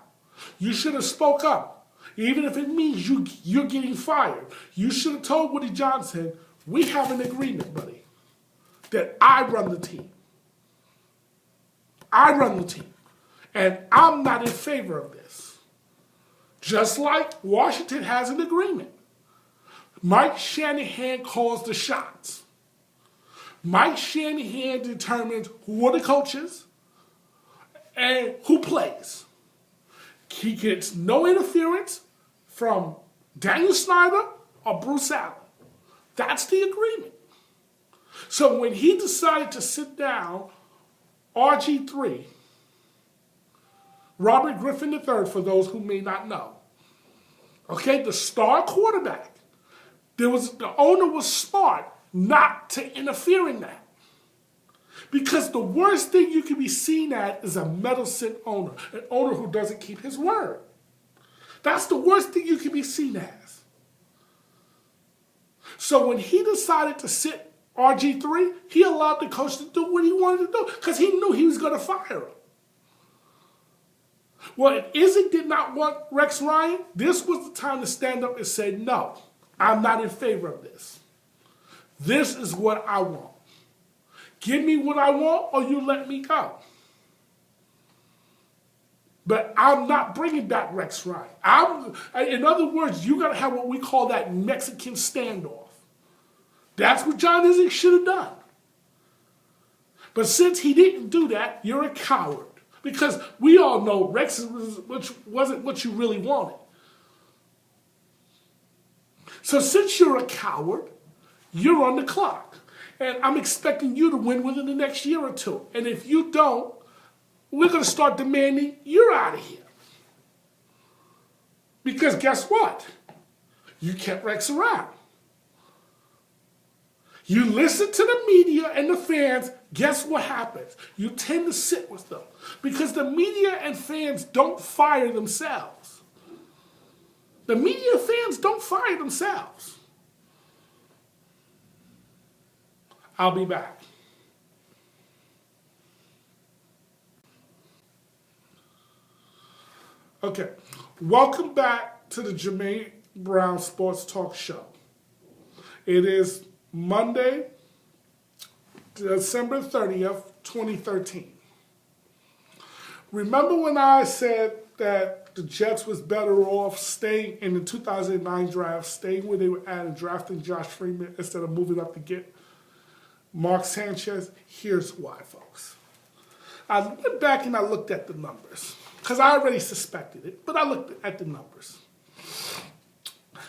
You should have spoke up. Even if it means you're getting fired. You should have told Woody Johnson, we have an agreement, buddy, that I run the team. I run the team. And I'm not in favor of this. Just like Washington has an agreement. Mike Shanahan calls the shots. Mike Shanahan determines who are the coaches and who plays. He gets no interference from Daniel Snyder or Bruce Allen. That's the agreement. So when he decided to sit down RG3, Robert Griffin III, for those who may not know, okay, the star quarterback, the owner was smart not to interfere in that. Because the worst thing you can be seen at is a meddlesome owner, an owner who doesn't keep his word. That's the worst thing you can be seen as. So when he decided to sit RG3, he allowed the coach to do what he wanted to do because he knew he was going to fire him. Well, if Izzy did not want Rex Ryan, this was the time to stand up and say, no, I'm not in favor of this. This is what I want. Give me what I want or you let me go. But I'm not bringing back Rex Ryan. In other words, you got to have what we call that Mexican standoff. That's what John Izzy should have done. But since he didn't do that, you're a coward. Because we all know Rex wasn't what you really wanted. So since you're a coward, you're on the clock. And I'm expecting you to win within the next year or two. And if you don't, we're going to start demanding you're out of here. Because guess what? You kept Rex around. You listen to the media and the fans, guess what happens? You tend to sit with them because the media and fans don't fire themselves. The media and fans don't fire themselves. I'll be back. Okay, welcome back to the Jermaine Brown Sports Talk Show. It is Monday, December 30th, 2013. Remember when I said that the Jets was better off staying in the 2009 draft, staying where they were at and drafting Josh Freeman instead of moving up to get Mark Sanchez? Here's why, folks. I went back and I looked at the numbers because I already suspected it, but I looked at the numbers.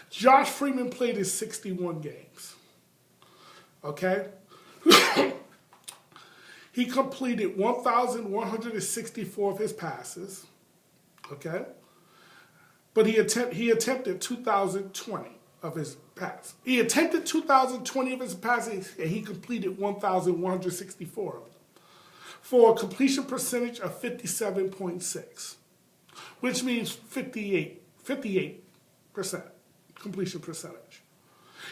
Josh Freeman played in 61 games. Okay? He completed 1,164 of his passes. Okay? But he attempted 2,020 of his passes. He attempted 2,020 of his passes, and he completed 1,164 of them, for a completion percentage of 57.6, which means 58% completion percentage.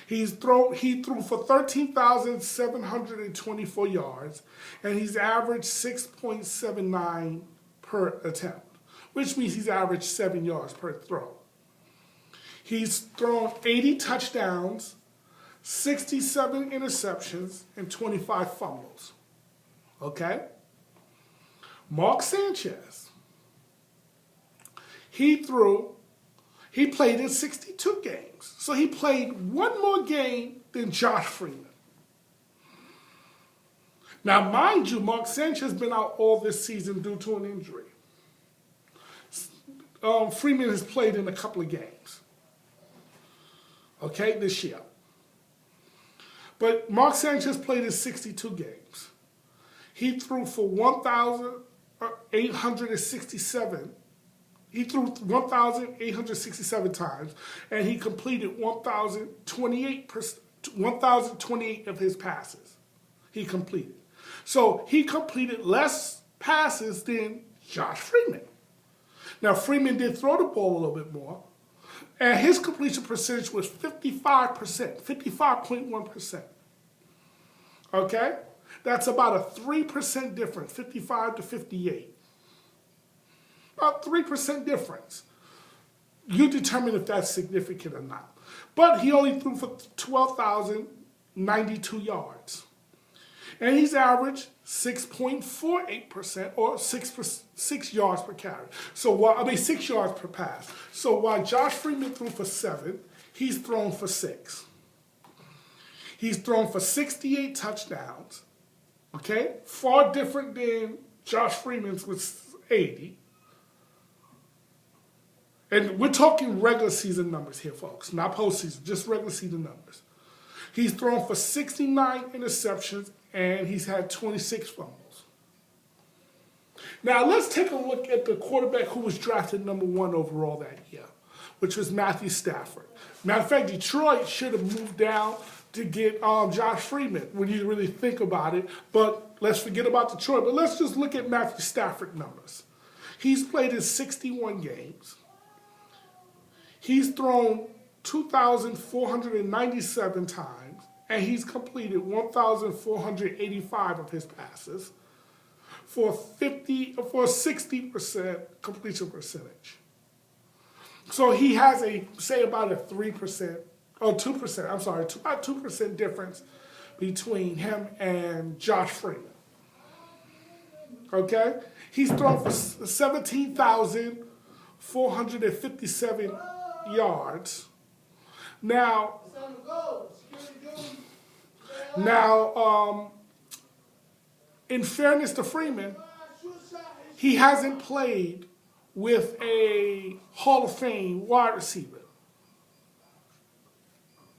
He threw for 13,724 yards, and he's averaged 6.79 per attempt, which means he's averaged 7 yards per throw. He's thrown 80 touchdowns, 67 interceptions, and 25 fumbles. Okay? Mark Sanchez, he played in 62 games. So he played one more game than Josh Freeman. Now, mind you, Mark Sanchez has been out all this season due to an injury. Freeman has played in a couple of games. Okay, this year. But Mark Sanchez played in 62 games. He threw for 1,867. He threw 1,867 times, and he completed 1,028 of his passes. He completed. So he completed less passes than Josh Freeman. Now, Freeman did throw the ball a little bit more, and his completion percentage was 55.1%. Okay? That's about a 3% difference, 55 to 58. About 3% difference. You determine if that's significant or not. But he only threw for 12,092 yards. And he's averaged 6.48% or 6 yards per carry. 6 yards per pass. So while Josh Freeman threw for 7, he's thrown for 6. He's thrown for 68 touchdowns. Okay? Far different than Josh Freeman's with 80. And we're talking regular season numbers here, folks, not postseason, just regular season numbers. He's thrown for 69 interceptions, and he's had 26 fumbles. Now, let's take a look at the quarterback who was drafted number 1 overall that year, which was Matthew Stafford. Matter of fact, Detroit should have moved down to get Josh Freeman when you really think about it, but let's forget about Detroit. But let's just look at Matthew Stafford numbers. He's played in 61 games. He's thrown 2,497 times, and he's completed 1,485 of his passes for 60% completion percentage. So he has about a 3% or 2%, about 2% difference between him and Josh Freeman. Okay? He's thrown for 17,457 yards. Now, in fairness to Freeman, he hasn't played with a Hall of Fame wide receiver.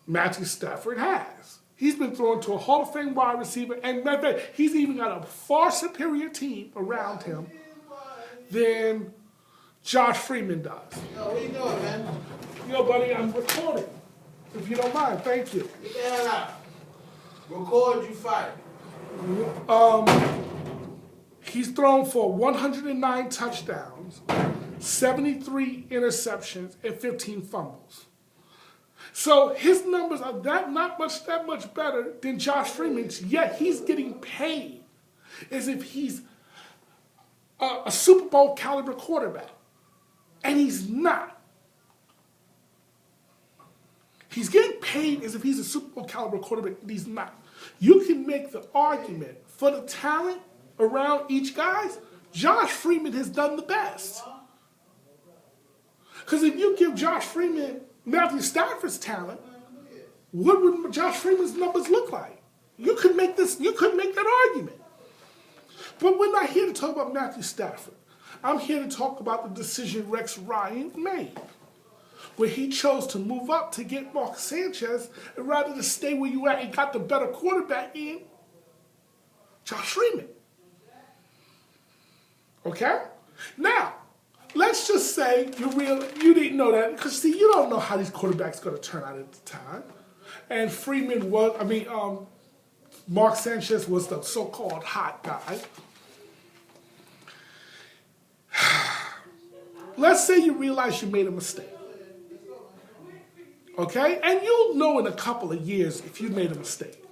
Matthew Stafford has. He's been thrown to a Hall of Fame wide receiver, and he's even got a far superior team around him than Josh Freeman does. Yo, what you doing, man? Yo, buddy, I'm recording. If you don't mind, thank you. Get that out. Record you fired. He's thrown for 109 touchdowns, 73 interceptions, and 15 fumbles. So his numbers are that much better than Josh Freeman's, yet he's getting paid as if he's a Super Bowl caliber quarterback. And he's not. He's getting paid as if he's a Super Bowl caliber quarterback, and he's not. You can make the argument for the talent around each guy. Josh Freeman has done the best. Because if you give Josh Freeman Matthew Stafford's talent, what would Josh Freeman's numbers look like? You could make that argument. But we're not here to talk about Matthew Stafford. I'm here to talk about the decision Rex Ryan made, where he chose to move up to get Mark Sanchez, and rather than stay where you at and got the better quarterback in, Josh Freeman. Okay? Now, let's just say you didn't know that, because see, you don't know how these quarterbacks going to turn out at the time. And Mark Sanchez was the so-called hot guy. Let's say you realize you made a mistake. Okay? And you'll know in a couple of years if you made a mistake.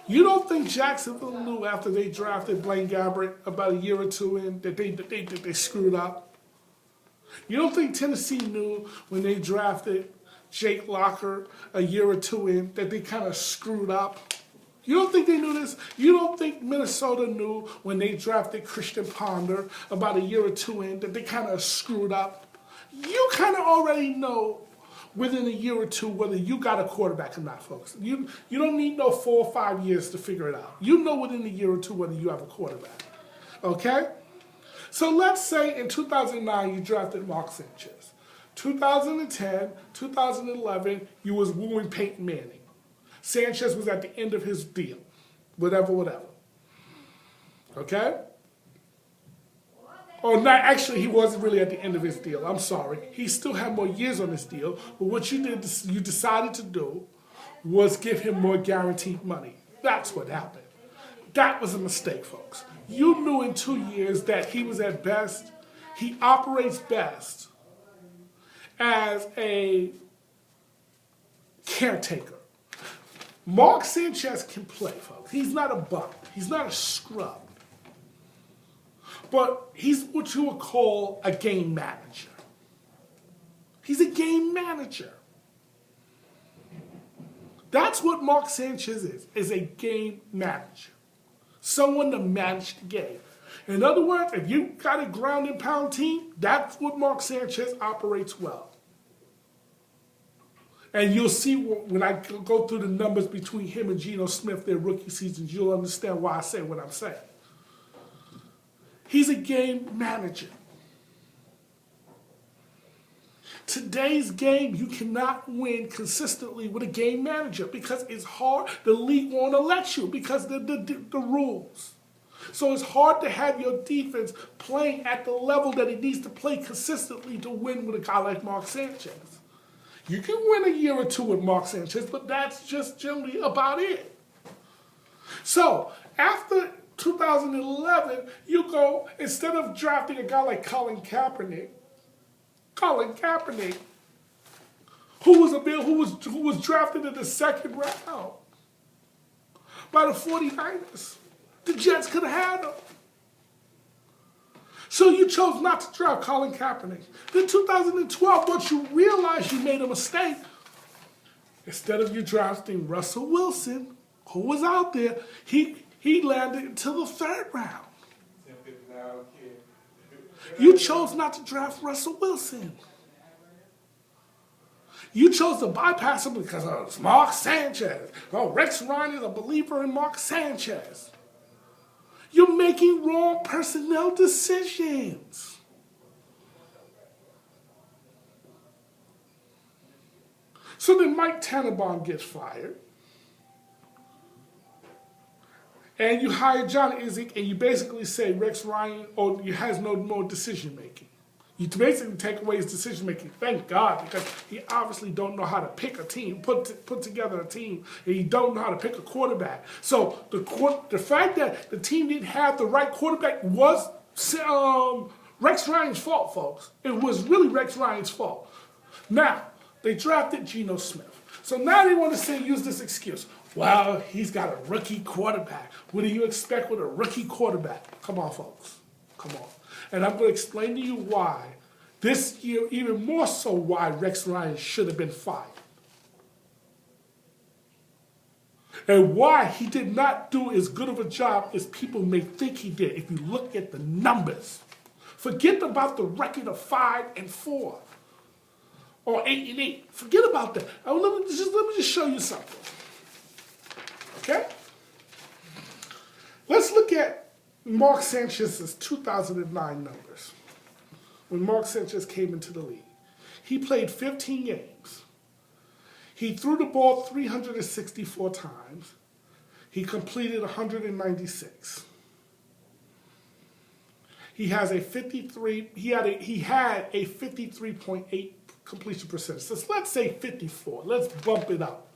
You don't think Jacksonville knew after they drafted Blaine Gabbert about a year or two in that they screwed up? You don't think Tennessee knew when they drafted Jake Locker a year or two in that they kind of screwed up? You don't think they knew this? You don't think Minnesota knew when they drafted Christian Ponder about a year or two in that they kind of screwed up? You kind of already know within a year or two whether you got a quarterback or not, folks. You don't need no 4 or 5 years to figure it out. You know within a year or two whether you have a quarterback. Okay? So let's say in 2009 you drafted Mark Sanchez. 2010, 2011, you was wooing Peyton Manning. Sanchez was at the end of his deal. Whatever. Okay? Or not, actually, he wasn't really at the end of his deal. I'm sorry. He still had more years on his deal. But what you decided to do was give him more guaranteed money. That's what happened. That was a mistake, folks. You knew in 2 years that he was at best, he operates best as a caretaker. Mark Sanchez can play, folks. He's not a bum. He's not a scrub. But he's what you would call a game manager. He's a game manager. That's what Mark Sanchez is a game manager. Someone to manage the game. In other words, if you got a ground and pound team, that's what Mark Sanchez operates well. And you'll see when I go through the numbers between him and Geno Smith, their rookie seasons, you'll understand why I say what I'm saying. He's a game manager. Today's game, you cannot win consistently with a game manager because it's hard. The league won't let you because the rules. So it's hard to have your defense playing at the level that it needs to play consistently to win with a guy like Mark Sanchez. You can win a year or two with Mark Sanchez, but that's just generally about it. So after 2011, you go, instead of drafting a guy like Colin Kaepernick, who was drafted in the second round by the 49ers. The Jets could have had him. So you chose not to draft Colin Kaepernick. Then 2012, once you realized you made a mistake, instead of you drafting Russell Wilson, who was out there, he landed until the third round. You chose not to draft Russell Wilson. You chose to bypass him because of Mark Sanchez. Oh, Rex Ryan is a believer in Mark Sanchez. You're making wrong personnel decisions. So then Mike Tannenbaum gets fired. And you hire John Izek and you basically say Rex Ryan, or you has no more decision making. You basically take away his decision making. Thank God, because he obviously don't know how to pick a team, put together a team, and he don't know how to pick a quarterback. So the fact that the team didn't have the right quarterback was Rex Ryan's fault, folks. It was really Rex Ryan's fault. Now they drafted Geno Smith. So now they want to use this excuse. Well, he's got a rookie quarterback. What do you expect with a rookie quarterback? Come on, folks. Come on. And I'm going to explain to you why, this year, even more so why Rex Ryan should have been fired. And why he did not do as good of a job as people may think he did if you look at the numbers. Forget about the record of 5-4 or 8-8. Forget about that. Let me just show you something. Okay? Let's look at Mark Sanchez's 2009 numbers. When Mark Sanchez came into the league, he played 15 games. He threw the ball 364 times. He completed 196. He had a 53.8 completion percentage. So let's say 54. Let's bump it up.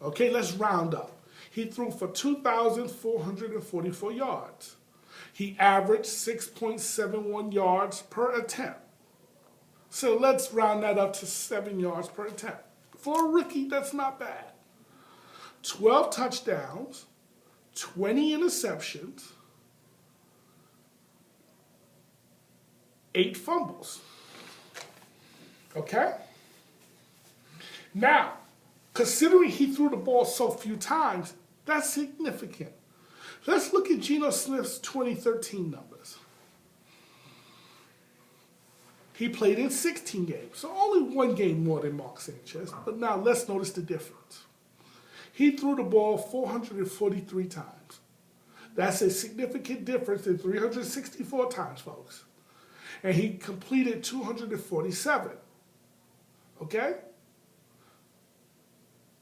Okay, let's round up. He threw for 2,444 yards. He averaged 6.71 yards per attempt. So let's round that up to 7 yards per attempt. For a rookie, that's not bad. 12 touchdowns, 20 interceptions, 8 fumbles. Okay? Now, considering he threw the ball so few times, that's significant. Let's look at Geno Smith's 2013 numbers. He played in 16 games, so only 1 game more than Mark Sanchez. But now let's notice the difference. He threw the ball 443 times. That's a significant difference in 364 times, folks. And he completed 247. Okay?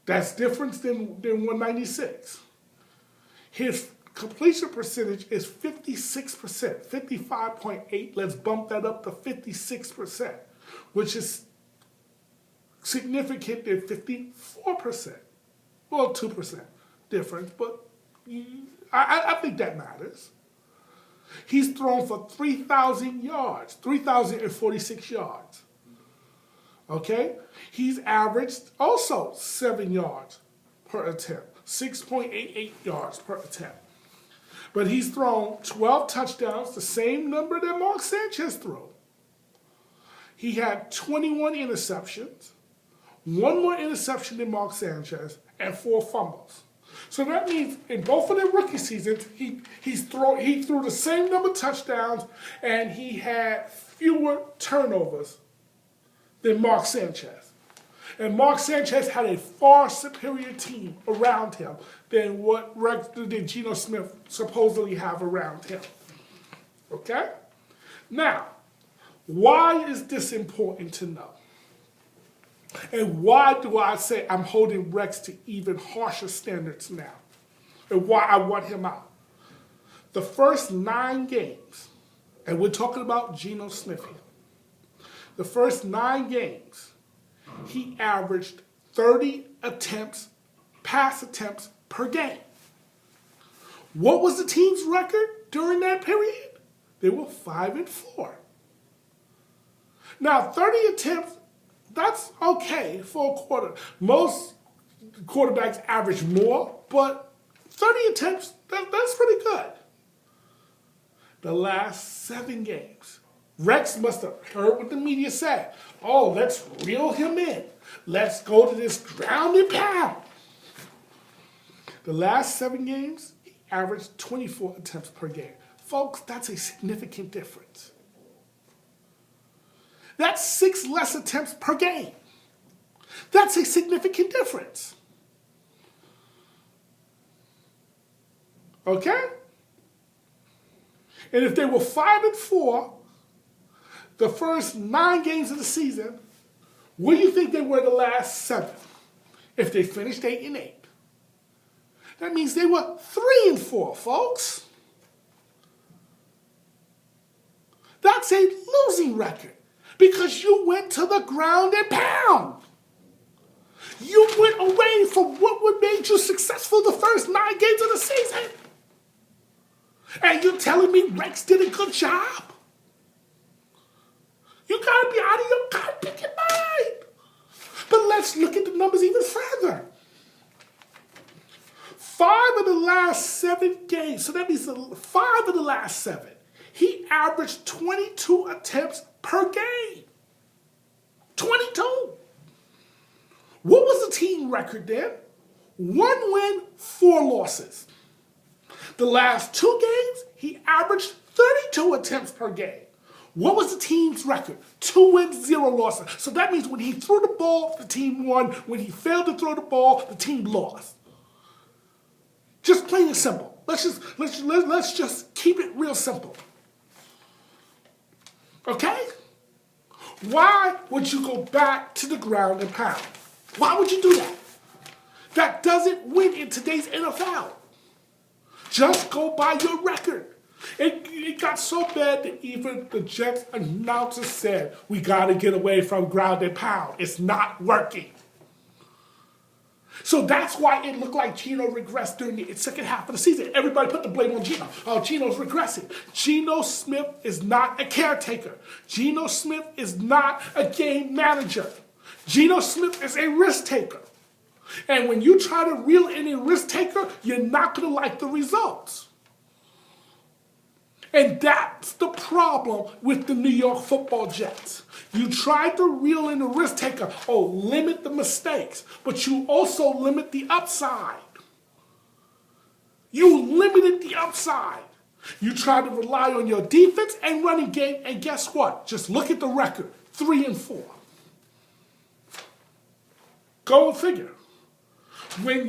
That's different than 196. His completion percentage is 56%, 55.8. Let's bump that up to 56%, which is significant than 54%. Well, 2% difference, but I think that matters. He's thrown for 3,000 yards, 3,046 yards. Okay? He's averaged also 7 yards per attempt, 6.88 yards per attempt. But he's thrown 12 touchdowns, the same number that Mark Sanchez threw. He had 21 interceptions, 1 more interception than Mark Sanchez, and 4 fumbles. So that means in both of their rookie seasons, he threw the same number of touchdowns and he had fewer turnovers than Mark Sanchez. And Mark Sanchez had a far superior team around him than what Geno Smith supposedly have around him. Okay? Now, why is this important to know? And why do I say I'm holding Rex to even harsher standards now? And why I want him out? The first 9 games, and we're talking about Geno Smith here. The first 9 games, he averaged 30 pass attempts per game. What was the team's record during that period? They were 5-4. Now, 30 attempts, that's okay for a quarter. Most quarterbacks average more, but 30 attempts, that's pretty good. The last 7 games, Rex must have heard what the media said. Oh, let's reel him in. Let's go to this ground and pound. The last 7 games, he averaged 24 attempts per game. Folks, that's a significant difference. That's 6 less attempts per game. That's a significant difference. Okay? And if they were 5-4, the first 9 games of the season, what do you think they were the last 7? If they finished 8-8. That means they were 3-4, folks. That's a losing record because you went to the ground and pound. You went away from what would make you successful the first 9 games of the season. And you're telling me Rex did a good job? You gotta be out of your goddamn mind. But let's look at the numbers even further. 5 of the last 7 games, so that means 5 of the last 7, he averaged 22 attempts per game. 22. What was the team record then? 1 win, 4 losses. The last 2 games, he averaged 32 attempts per game. What was the team's record? 2 wins, 0 losses. So that means when he threw the ball, the team won. When he failed to throw the ball, the team lost. Just plain and simple. Let's just keep it real simple. Okay? Why would you go back to the ground and pound? Why would you do that? That doesn't win in today's NFL. Just go by your record. It got so bad that even the Jets announcer said, we got to get away from ground and pound. It's not working. So that's why it looked like Geno regressed during the second half of the season. Everybody put the blame on Geno. Oh, Geno's regressing. Geno Smith is not a caretaker. Geno Smith is not a game manager. Geno Smith is a risk taker. And when you try to reel in a risk taker, you're not going to like the results. And that's the problem with the New York Football Jets. You tried to reel in a risk taker. Oh, limit the mistakes. But you also limit the upside. You limited the upside. You tried to rely on your defense and running game. And guess what? Just look at the record. 3-4. Go and figure. When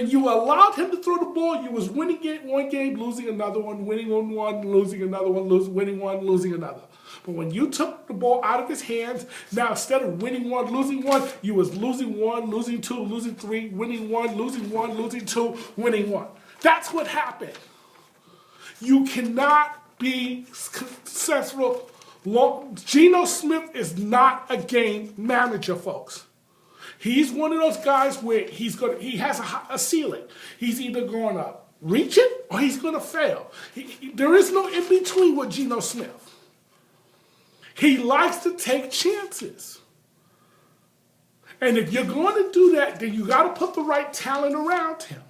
you allowed him to throw the ball, you was winning one game, losing another one, winning on one, losing another one, winning one, losing another. But when you took the ball out of his hands, now instead of winning one, losing one, you was losing 1, losing 2, losing 3, winning 1, losing 2, winning 1. That's what happened. You cannot be successful. Geno Smith is not a game manager, folks. He's one of those guys where he has a ceiling. He's either going to reach it or he's going to fail. There is no in between with Geno Smith. He likes to take chances. And if you're going to do that, then you got to put the right talent around him.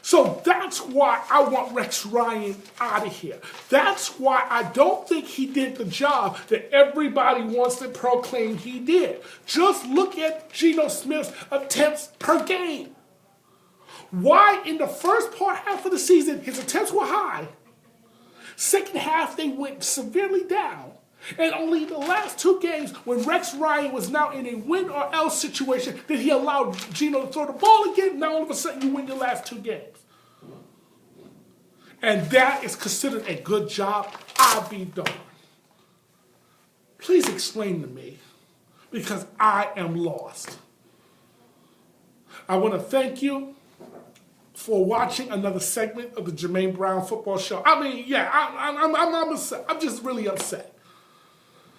So that's why I want Rex Ryan out of here. That's why I don't think he did the job that everybody wants to proclaim he did. Just look at Geno Smith's attempts per game. Why in the first half of the season, his attempts were high. Second half, they went severely down. And only the last 2 games, when Rex Ryan was now in a win or else situation, did he allow Geno to throw the ball again. Now all of a sudden you win your last 2 games. And that is considered a good job. I'll be darned. Please explain to me, because I am lost. I want to thank you for watching another segment of the Jermaine Brown Football Show. I mean, yeah, I'm upset. I'm just really upset.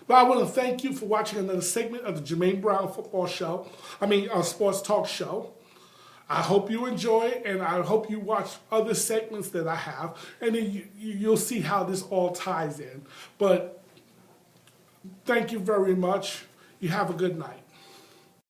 But I want to thank you for watching another segment of the Jermaine Brown Football Show. Sports Talk Show. I hope you enjoy it, and I hope you watch other segments that I have, and then you'll see how this all ties in. But thank you very much. You have a good night.